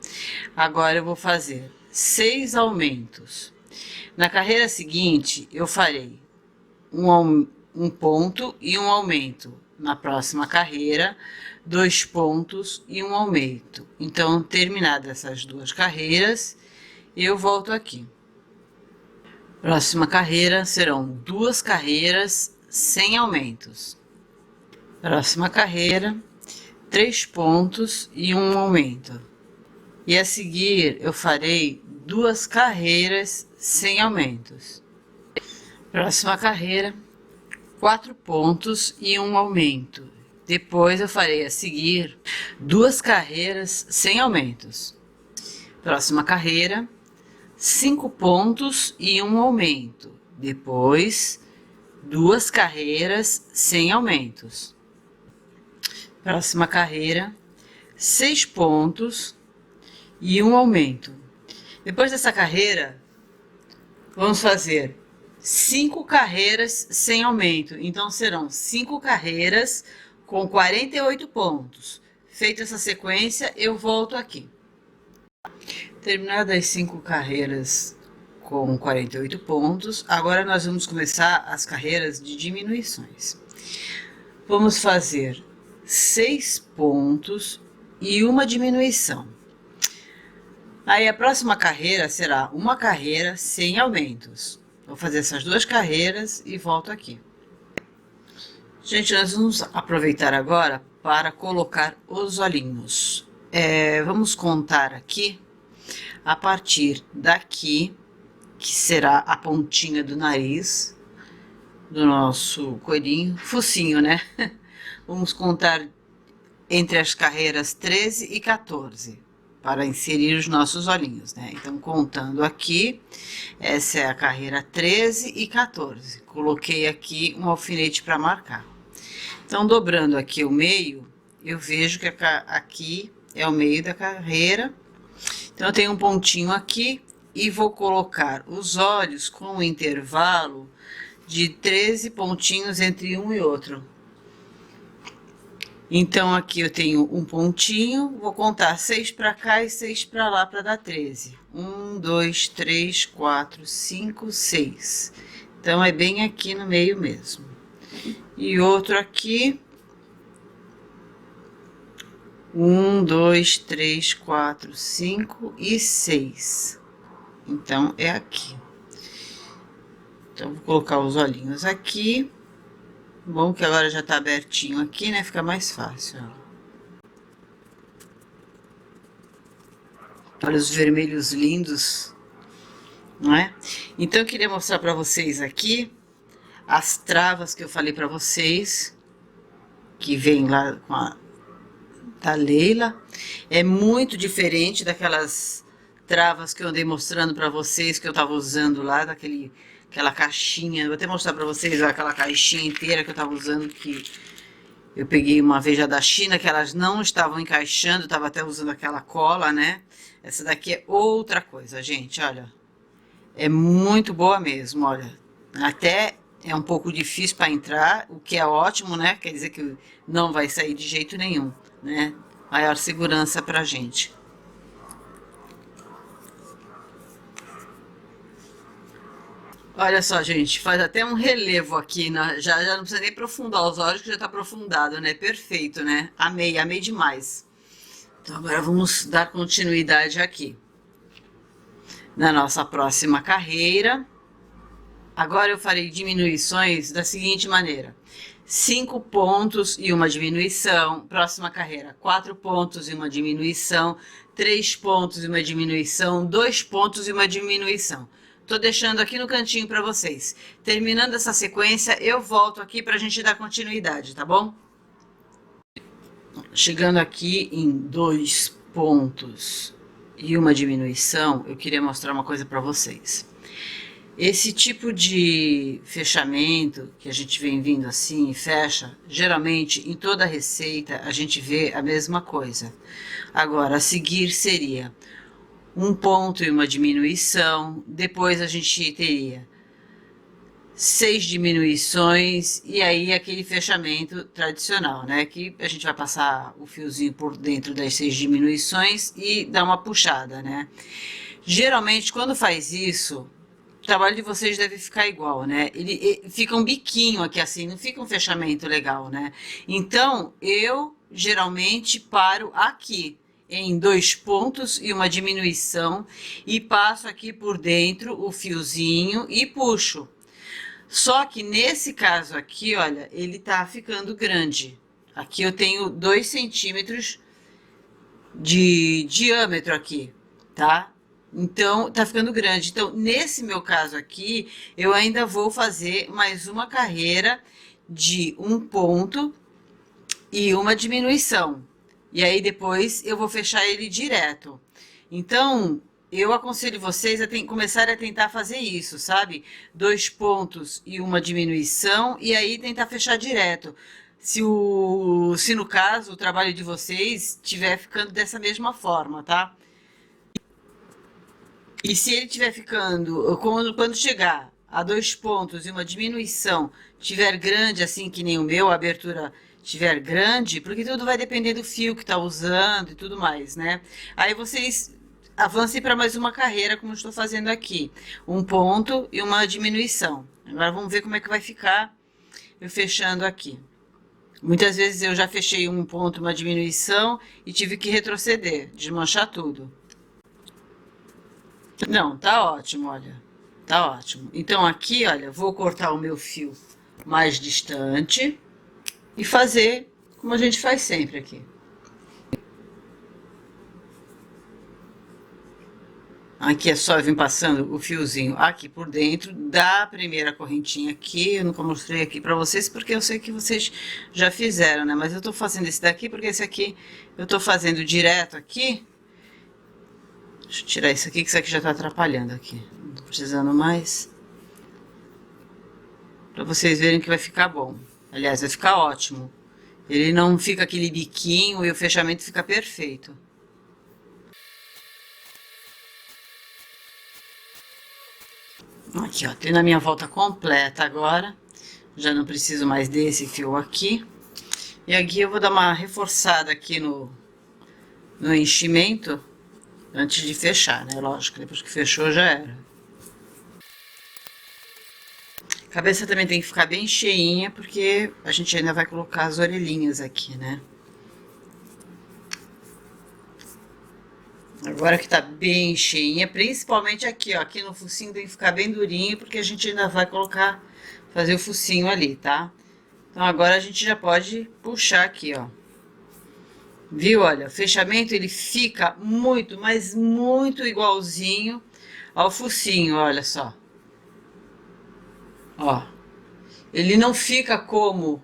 Agora eu vou fazer 6 aumentos. Na carreira seguinte, eu farei um ponto e um aumento. Na próxima carreira, 2 pontos e um aumento. Então, terminadas essas 2 carreiras, eu volto aqui. Próxima carreira serão 2 carreiras sem aumentos. Próxima carreira, 3 pontos e um aumento. E a seguir, eu farei 2 carreiras sem aumentos. Próxima carreira, 4 pontos e um aumento. Depois eu farei a seguir 2 carreiras sem aumentos. Próxima carreira, 5 pontos e um aumento. Depois, 2 carreiras sem aumentos. Próxima carreira, 6 pontos e um aumento. Depois dessa carreira, vamos fazer 5 carreiras sem aumento. Então, serão 5 carreiras com 48 pontos. Feita essa sequência, eu volto aqui. Terminadas as 5 carreiras com 48 pontos, agora nós vamos começar as carreiras de diminuições. Vamos fazer 6 pontos e uma diminuição. Aí a próxima carreira será uma carreira sem aumentos. Vou fazer essas 2 carreiras e volto aqui. Gente, nós vamos aproveitar agora para colocar os olhinhos. Vamos contar aqui, a partir daqui, que será a pontinha do nariz do nosso coelhinho, focinho, né? Vamos contar entre as carreiras 13 e 14, para inserir os nossos olhinhos, né? Então, contando aqui, essa é a carreira 13 e 14. Coloquei aqui um alfinete para marcar. Então, dobrando aqui o meio, eu vejo que aqui é o meio da carreira. Então, eu tenho um pontinho aqui e vou colocar os olhos com um intervalo de 13 pontinhos entre um e outro. Então, aqui eu tenho um pontinho, vou contar 6 para cá e 6 para lá para dar 13. 1, 2, 3, 4, 5, 6. Então, é bem aqui no meio mesmo. E outro aqui. 1, 2, 3, 4, 5 e 6. Então, é aqui. Então, vou colocar os olhinhos aqui. Bom que agora já tá abertinho aqui, né? Fica mais fácil, ó. Olha os vermelhos lindos, não é? Então, eu queria mostrar pra vocês aqui as travas que eu falei pra vocês, que vem lá com a da Leila. É muito diferente daquelas travas que eu andei mostrando pra vocês, que eu tava usando lá, aquela caixinha. Vou até mostrar pra vocês ó, aquela caixinha inteira que eu tava usando, que eu peguei uma vez já da China, que elas não estavam encaixando, tava até usando aquela cola, né? Essa daqui é outra coisa, gente, olha. É muito boa mesmo, olha. Até é um pouco difícil para entrar, o que é ótimo, né? Quer dizer que não vai sair de jeito nenhum, né? Maior segurança pra gente. Olha só, gente, faz até um relevo aqui, já não precisa nem aprofundar os olhos, que já tá aprofundado, né? Perfeito, né? Amei, amei demais. Então, agora vamos dar continuidade aqui. Na nossa próxima carreira. Agora eu farei diminuições da seguinte maneira. 5 pontos e uma diminuição. Próxima carreira, 4 pontos e uma diminuição. 3 pontos e uma diminuição. 2 pontos e uma diminuição. Tô deixando aqui no cantinho para vocês. Terminando essa sequência, eu volto aqui pra gente dar continuidade, tá bom? Chegando aqui em 2 pontos e uma diminuição, eu queria mostrar uma coisa para vocês. Esse tipo de fechamento que a gente vem vindo assim e fecha, geralmente em toda receita a gente vê a mesma coisa. Agora, a seguir seria um ponto e uma diminuição, depois a gente teria 6 diminuições e aí aquele fechamento tradicional, né? Que a gente vai passar o fiozinho por dentro das 6 diminuições e dar uma puxada, né? Geralmente, quando faz isso, o trabalho de vocês deve ficar igual, né? Ele fica um biquinho aqui assim, não fica um fechamento legal, né? Então, eu geralmente paro aqui, em 2 pontos e uma diminuição, e passo aqui por dentro o fiozinho e puxo. Só que nesse caso aqui, olha, ele tá ficando grande. Aqui eu tenho 2 centímetros de diâmetro aqui, tá? Então, tá ficando grande. Então, nesse meu caso aqui, eu ainda vou fazer mais uma carreira de 1 ponto e uma diminuição. E aí, depois, eu vou fechar ele direto. Então, eu aconselho vocês a começar a tentar fazer isso, sabe? 2 pontos e uma diminuição, e aí tentar fechar direto. se no caso o trabalho de vocês estiver ficando dessa mesma forma, tá? E se ele estiver ficando, quando chegar a 2 pontos e uma diminuição tiver grande, assim que nem o meu, a abertura tiver grande, porque tudo vai depender do fio que está usando e tudo mais, né? Aí vocês avancem para mais uma carreira, como eu estou fazendo aqui. 1 ponto e uma diminuição. Agora vamos ver como é que vai ficar eu fechando aqui. Muitas vezes eu já fechei 1 ponto, uma diminuição e tive que retroceder, desmanchar tudo. Não, tá ótimo, olha. Tá ótimo. Então aqui, olha, vou cortar o meu fio mais distante e fazer como a gente faz sempre aqui. Aqui é só eu vir passando o fiozinho aqui por dentro da primeira correntinha aqui. Eu nunca mostrei aqui pra vocês porque eu sei que vocês já fizeram, né? Mas eu tô fazendo esse daqui porque esse aqui eu tô fazendo direto aqui. Deixa eu tirar isso aqui, que isso aqui já tá atrapalhando aqui. Não tô precisando mais. Pra vocês verem que vai ficar bom. Aliás, vai ficar ótimo. Ele não fica aquele biquinho e o fechamento fica perfeito. Aqui, ó, tendo a minha volta completa agora. Já não preciso mais desse fio aqui. E aqui eu vou dar uma reforçada aqui no enchimento. Antes de fechar, né? Lógico, depois que fechou já era. A cabeça também tem que ficar bem cheinha, porque a gente ainda vai colocar as orelhinhas aqui, né? Agora que tá bem cheinha, principalmente aqui, ó. Aqui no focinho tem que ficar bem durinho, porque a gente ainda vai colocar, fazer o focinho ali, tá? Então agora a gente já pode puxar aqui, ó. Viu? Olha, o fechamento ele fica muito, mas muito igualzinho ao focinho, olha só. Ó. Ele não fica como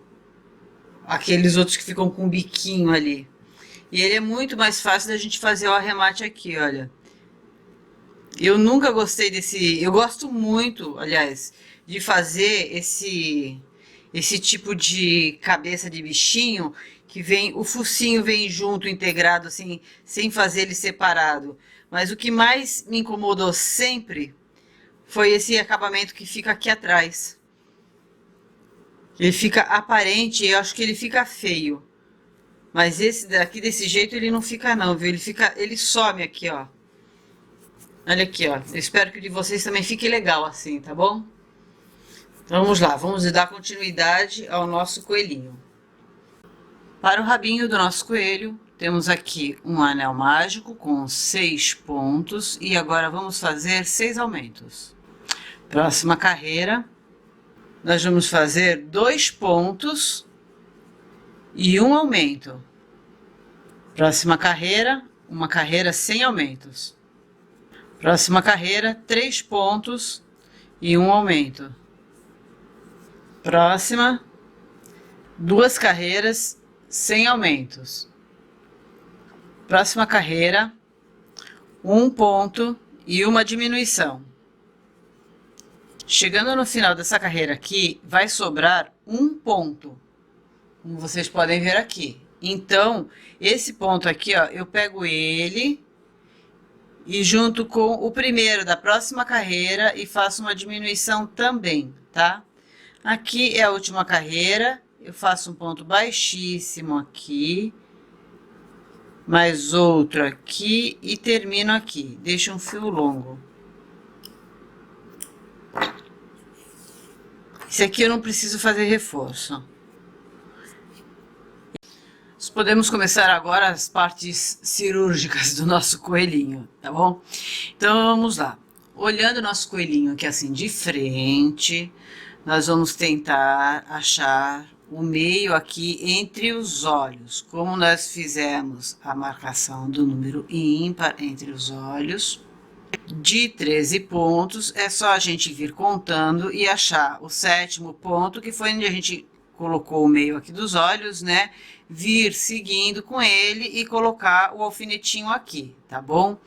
aqueles outros que ficam com biquinho ali. E ele é muito mais fácil da gente fazer o arremate aqui, olha. Eu nunca gostei desse... Eu gosto muito, aliás, de fazer esse tipo de cabeça de bichinho que vem, o focinho vem junto, integrado, assim, sem fazer ele separado. Mas o que mais me incomodou sempre foi esse acabamento que fica aqui atrás. Ele fica aparente, eu acho que ele fica feio. Mas esse daqui, desse jeito, ele não fica não, viu? Ele some aqui, ó. Olha aqui, ó. Eu espero que o de vocês também fique legal assim, tá bom? Então, vamos lá, vamos dar continuidade ao nosso coelhinho. Para o rabinho do nosso coelho, temos aqui um anel mágico com 6 pontos e agora vamos fazer 6 aumentos. Próxima carreira, nós vamos fazer 2 pontos e 1 aumento. Próxima carreira, uma carreira sem aumentos. Próxima carreira, 3 pontos e 1 aumento. Próxima, 2 carreiras sem aumentos. Próxima carreira, 1 ponto e uma diminuição. Chegando no final dessa carreira aqui, vai sobrar 1 ponto, como vocês podem ver aqui. Então, esse ponto aqui, ó, eu pego ele e junto com o primeiro da próxima carreira e faço uma diminuição também, tá? Aqui é a última carreira. Eu faço um ponto baixíssimo aqui, mais outro aqui e termino aqui. Deixo um fio longo. Esse aqui eu não preciso fazer reforço. Nós podemos começar agora as partes cirúrgicas do nosso coelhinho, tá bom? Então vamos lá. Olhando o nosso coelhinho aqui assim de frente, nós vamos tentar achar o meio aqui entre os olhos. Como nós fizemos a marcação do número ímpar entre os olhos, de 13 pontos, é só a gente vir contando e achar o 7º ponto, que foi onde a gente colocou o meio aqui dos olhos, né? Vir seguindo com ele e colocar o alfinetinho aqui, tá bom?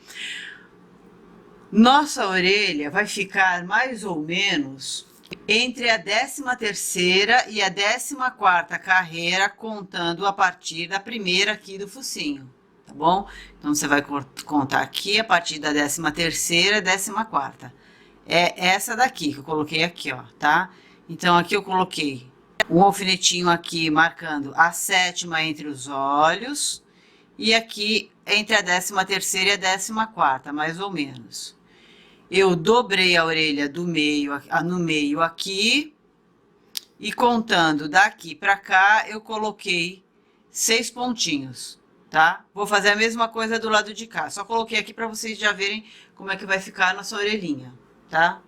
Nossa orelha vai ficar mais ou menos entre a 13ª e a 14ª carreira, contando a partir da primeira aqui do focinho, tá bom? Então, você vai contar aqui a partir da 13ª e 14ª. É essa daqui que eu coloquei aqui, ó, tá? Então, aqui eu coloquei um alfinetinho aqui marcando a 7ª entre os olhos e aqui entre a 13ª e a 14ª, mais ou menos. Eu dobrei a orelha do meio, no meio aqui, e contando daqui pra cá, eu coloquei 6 pontinhos, tá? Vou fazer a mesma coisa do lado de cá, só coloquei aqui pra vocês já verem como é que vai ficar a nossa orelhinha, tá?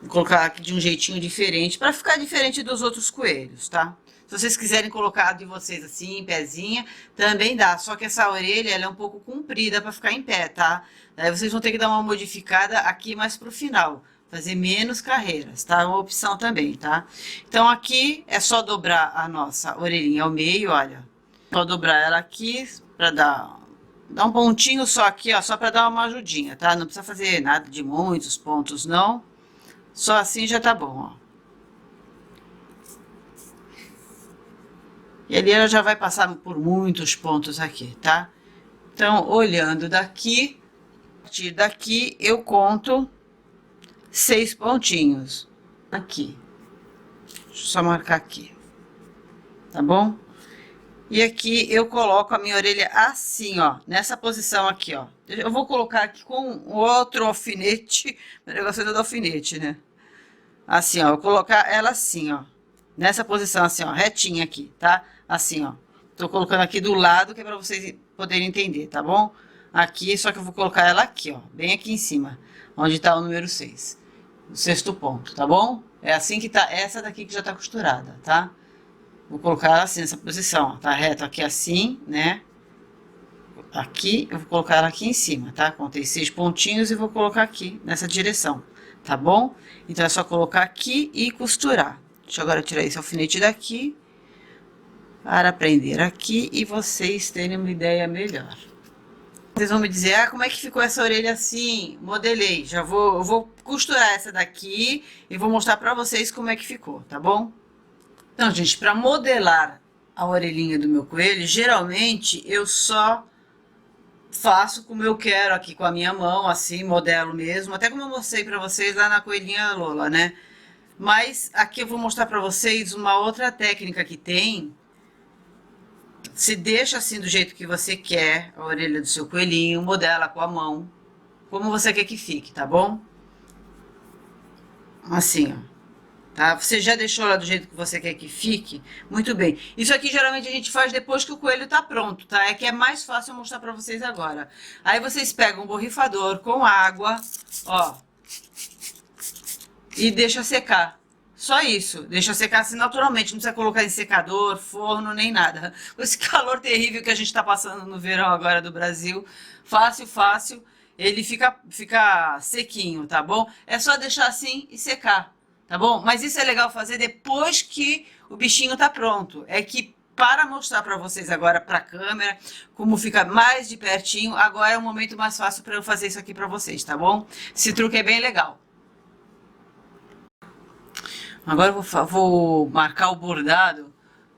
Vou colocar aqui de um jeitinho diferente, pra ficar diferente dos outros coelhos, tá? Se vocês quiserem colocar de vocês assim, em pezinha, também dá. Só que essa orelha, ela é um pouco comprida para ficar em pé, tá? Aí vocês vão ter que dar uma modificada aqui mais pro final. Fazer menos carreiras, tá? É uma opção também, tá? Então, aqui é só dobrar a nossa orelhinha ao meio, olha. Só dobrar ela aqui para dar um pontinho só aqui, ó. Só para dar uma ajudinha, tá? Não precisa fazer nada de muitos pontos, não. Só assim já tá bom, ó. E ali ela já vai passar por muitos pontos aqui, tá? Então, olhando daqui, a partir daqui eu conto 6 pontinhos. Aqui. Deixa eu só marcar aqui. Tá bom? E aqui eu coloco a minha orelha assim, ó. Nessa posição aqui, ó. Eu vou colocar aqui com outro alfinete. O negócio é do alfinete, né? Assim, ó. Eu vou colocar ela assim, ó. Nessa posição assim, ó. Retinha aqui, tá? Assim, ó. Tô colocando aqui do lado, que é pra vocês poderem entender, tá bom? Aqui, só que eu vou colocar ela aqui, ó. Bem aqui em cima, onde tá o número 6. O 6º ponto, tá bom? É assim que tá, essa daqui que já tá costurada, tá? Vou colocar ela assim, nessa posição, ó. Tá reto aqui assim, né? Aqui, eu vou colocar ela aqui em cima, tá? Contei 6 pontinhos e vou colocar aqui, nessa direção, tá bom? Então, é só colocar aqui e costurar. Deixa eu agora tirar esse alfinete daqui, para prender aqui e vocês terem uma ideia melhor. Vocês vão me dizer, ah, como é que ficou essa orelha assim? Modelei, eu vou costurar essa daqui e vou mostrar pra vocês como é que ficou, tá bom? Então, gente, para modelar a orelhinha do meu coelho, geralmente eu só faço como eu quero aqui com a minha mão, assim, modelo mesmo, até como eu mostrei pra vocês lá na coelhinha Lola, né? Mas aqui eu vou mostrar pra vocês uma outra técnica que tem. Se deixa assim do jeito que você quer a orelha do seu coelhinho, modela com a mão, como você quer que fique, tá bom? Assim, ó. Tá? Você já deixou ela do jeito que você quer que fique? Muito bem. Isso aqui geralmente a gente faz depois que o coelho tá pronto, tá? É que é mais fácil eu mostrar pra vocês agora. Aí vocês pegam um borrifador com água, ó, e deixa secar. Só isso, deixa secar assim naturalmente, não precisa colocar em secador, forno, nem nada. Com esse calor terrível que a gente tá passando no verão agora do Brasil, fácil, fácil, ele fica sequinho, tá bom? É só deixar assim e secar, tá bom? Mas isso é legal fazer depois que o bichinho tá pronto. É que para mostrar para vocês agora pra câmera, como fica mais de pertinho, agora é o momento mais fácil para eu fazer isso aqui para vocês, tá bom? Esse truque é bem legal. Agora eu vou marcar o bordado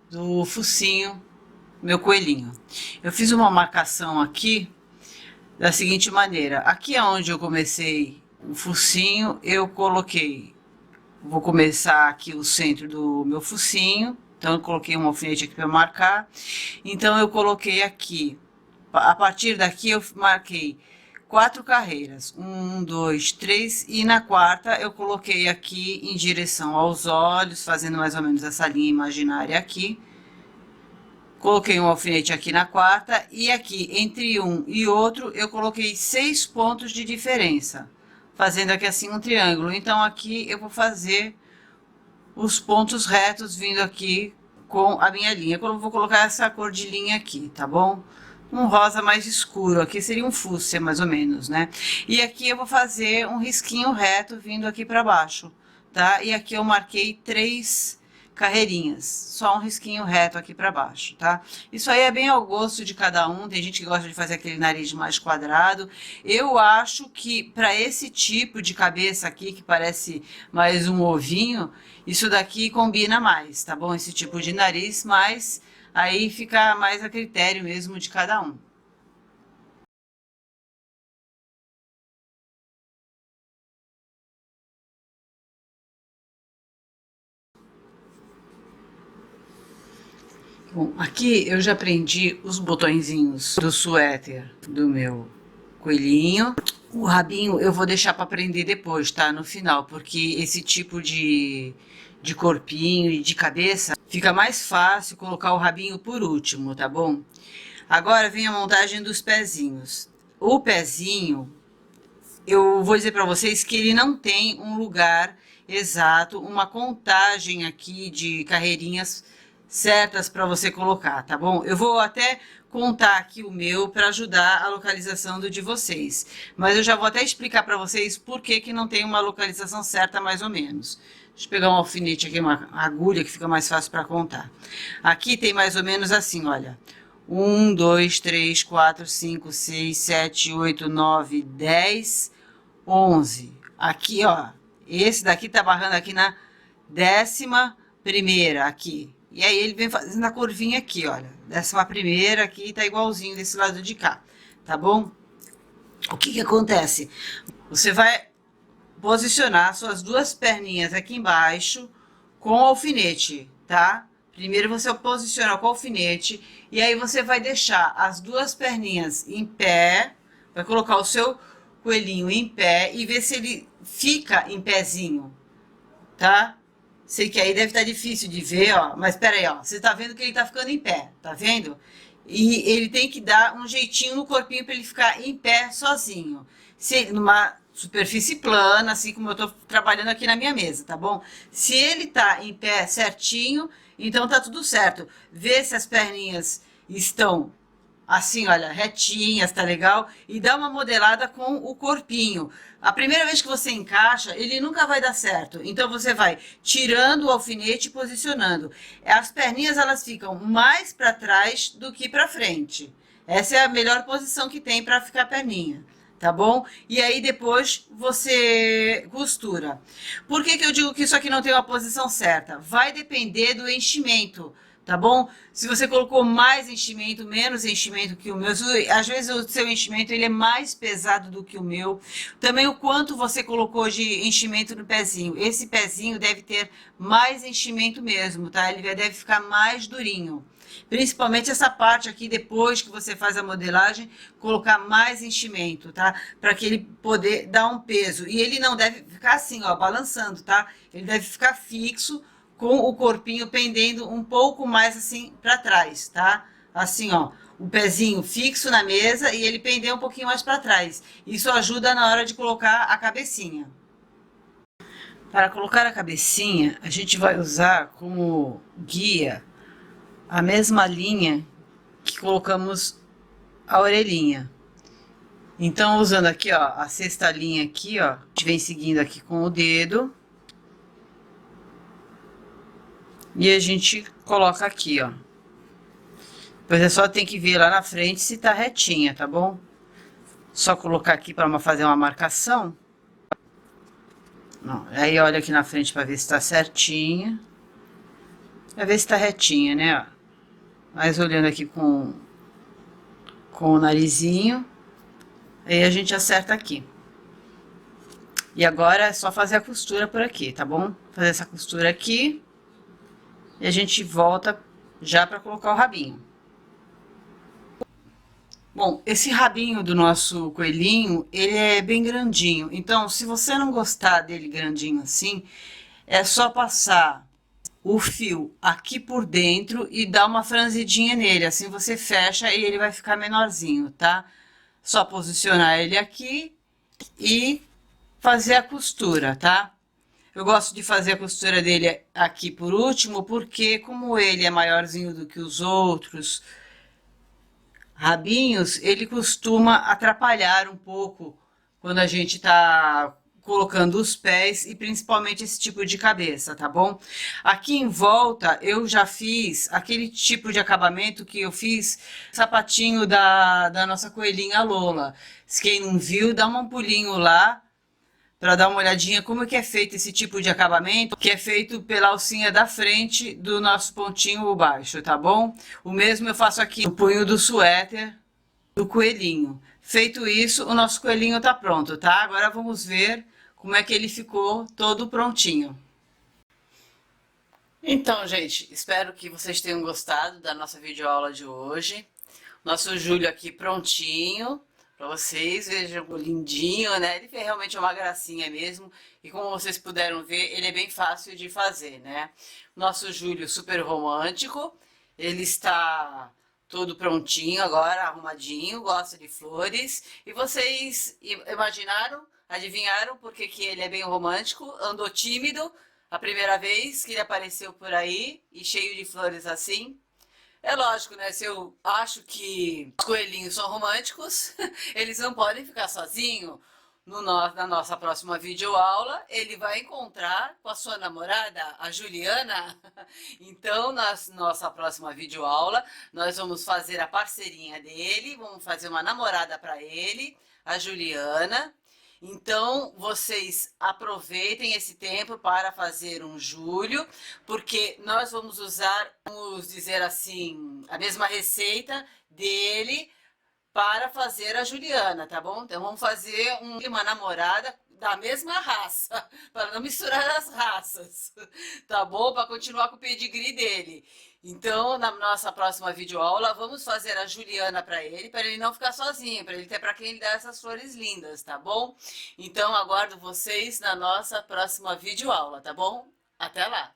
do focinho do meu coelhinho. Eu fiz uma marcação aqui da seguinte maneira. Aqui é onde eu comecei o focinho, eu coloquei. Vou começar aqui o centro do meu focinho. Então, eu coloquei um alfinete aqui para marcar. Então, eu coloquei aqui. A partir daqui, eu marquei 4 carreiras, 1, 2, 3, e na quarta eu coloquei aqui em direção aos olhos, fazendo mais ou menos essa linha imaginária aqui. Coloquei um alfinete aqui na quarta, e aqui entre um e outro eu coloquei 6 pontos de diferença, fazendo aqui assim um triângulo. Então aqui eu vou fazer os pontos retos vindo aqui com a minha linha. Eu vou colocar essa cor de linha aqui, tá bom? Um rosa mais escuro, aqui seria um fúcsia mais ou menos, né? E aqui eu vou fazer um risquinho reto vindo aqui para baixo, tá? E aqui eu marquei 3 carreirinhas, só um risquinho reto aqui para baixo, tá? Isso aí é bem ao gosto de cada um, tem gente que gosta de fazer aquele nariz mais quadrado. Eu acho que para esse tipo de cabeça aqui, que parece mais um ovinho, isso daqui combina mais, tá bom? Esse tipo de nariz, mas aí fica mais a critério mesmo de cada um. Bom, aqui eu já prendi os botõezinhos do suéter do meu coelhinho. O rabinho eu vou deixar para prender depois, tá? No final, porque esse tipo de corpinho e de cabeça fica mais fácil colocar o rabinho por último, tá bom? Agora vem a montagem dos pezinhos. O pezinho, eu vou dizer para vocês que ele não tem um lugar exato, uma contagem aqui de carreirinhas certas para você colocar, tá bom? Eu vou até contar aqui o meu para ajudar a localização do de vocês, mas eu já vou até explicar para vocês por que que não tem uma localização certa mais ou menos. Deixa eu pegar um alfinete aqui, uma agulha que fica mais fácil para contar. Aqui tem mais ou menos assim, olha. 1, 2, 3, 4, 5, 6, 7, 8, 9, 10, 11. Aqui, ó, esse daqui tá barrando aqui na 11ª aqui. E aí ele vem fazendo a curvinha aqui, olha. 11ª aqui tá igualzinho desse lado de cá, tá bom? O que que acontece? Você vai posicionar suas duas perninhas aqui embaixo com o alfinete, tá? Primeiro você posiciona com o alfinete e aí você vai deixar as duas perninhas em pé, vai colocar o seu coelhinho em pé e ver se ele fica em pezinho, tá? Sei que aí deve estar difícil de ver, ó, mas pera aí, ó, você tá vendo que ele tá ficando em pé, tá vendo? E ele tem que dar um jeitinho no corpinho para ele ficar em pé sozinho. Se numa superfície plana, assim como eu tô trabalhando aqui na minha mesa, tá bom? Se ele tá em pé certinho, então tá tudo certo. Vê se as perninhas estão assim, olha, retinhas, tá legal? E dá uma modelada com o corpinho. A primeira vez que você encaixa, ele nunca vai dar certo. Então você vai tirando o alfinete e posicionando. As perninhas elas ficam mais para trás do que para frente. Essa é a melhor posição que tem para ficar a perninha, tá bom? E aí depois você costura. Por que que eu digo que isso aqui não tem uma posição certa? Vai depender do enchimento, tá bom? Se você colocou mais enchimento, menos enchimento que o meu, às vezes o seu enchimento ele é mais pesado do que o meu. Também o quanto você colocou de enchimento no pezinho. Esse pezinho deve ter mais enchimento mesmo, tá? Ele deve ficar mais durinho. Principalmente essa parte aqui, depois que você faz a modelagem, colocar mais enchimento, tá? Para que ele poder dar um peso. E ele não deve ficar assim, ó, balançando, tá? Ele deve ficar fixo, com o corpinho pendendo um pouco mais assim para trás, tá? Assim, ó, o pezinho fixo na mesa e ele pender um pouquinho mais para trás. Isso ajuda na hora de colocar a cabecinha. Para colocar a cabecinha, a gente vai usar como guia a mesma linha que colocamos a orelhinha. Então, usando aqui, ó, a sexta linha aqui, ó, a gente vem seguindo aqui com o dedo. E a gente coloca aqui, ó. Depois é só tem que ver lá na frente se tá retinha, tá bom? Só colocar aqui para fazer uma marcação. Não, aí olha aqui na frente para ver se tá certinha. Pra ver se tá retinha, né, ó. Mas olhando aqui com o narizinho. Aí a gente acerta aqui. E agora é só fazer a costura por aqui, tá bom? Fazer essa costura aqui. E a gente volta já para colocar o rabinho. Bom, esse rabinho do nosso coelhinho, ele é bem grandinho. Então, se você não gostar dele grandinho assim, é só passar o fio aqui por dentro e dar uma franzidinha nele. Assim você fecha e ele vai ficar menorzinho, tá? Só posicionar ele aqui e fazer a costura, tá? Eu gosto de fazer a costura dele aqui por último, porque como ele é maiorzinho do que os outros rabinhos, ele costuma atrapalhar um pouco quando a gente tá colocando os pés e principalmente esse tipo de cabeça, tá bom? Aqui em volta eu já fiz aquele tipo de acabamento que eu fiz sapatinho da nossa coelhinha Lola. Se quem não viu, dá um pulinho lá para dar uma olhadinha como que é feito esse tipo de acabamento, que é feito pela alcinha da frente do nosso pontinho baixo, tá bom? O mesmo eu faço aqui no punho do suéter do coelhinho. Feito isso, o nosso coelhinho tá pronto, tá? Agora vamos ver como é que ele ficou todo prontinho. Então, gente, espero que vocês tenham gostado da nossa videoaula de hoje. Nosso Júlio aqui prontinho para vocês, vejam o lindinho, né? Ele fez realmente uma gracinha mesmo. E como vocês puderam ver, ele é bem fácil de fazer, né? Nosso Júlio super romântico, ele está todo prontinho agora, arrumadinho, gosta de flores. E vocês imaginaram, adivinharam por que que ele é bem romântico? Andou tímido a primeira vez que ele apareceu por aí e cheio de flores assim? É lógico, né? Se eu acho que os coelhinhos são românticos, eles não podem ficar sozinhos. Na nossa próxima videoaula, ele vai encontrar com a sua namorada, a Juliana. Então, na nossa próxima videoaula, nós vamos fazer a parceirinha dele, vamos fazer uma namorada para ele, a Juliana. Então, vocês aproveitem esse tempo para fazer um Júlio, porque nós vamos usar, vamos dizer assim, a mesma receita dele para fazer a Juliana, tá bom? Então, vamos fazer uma namorada da mesma raça, para não misturar as raças, tá bom? Para continuar com o pedigree dele. Então, na nossa próxima videoaula, vamos fazer a Juliana para ele não ficar sozinho, para ele ter para quem ele dar essas flores lindas, tá bom? Então, aguardo vocês na nossa próxima videoaula, tá bom? Até lá!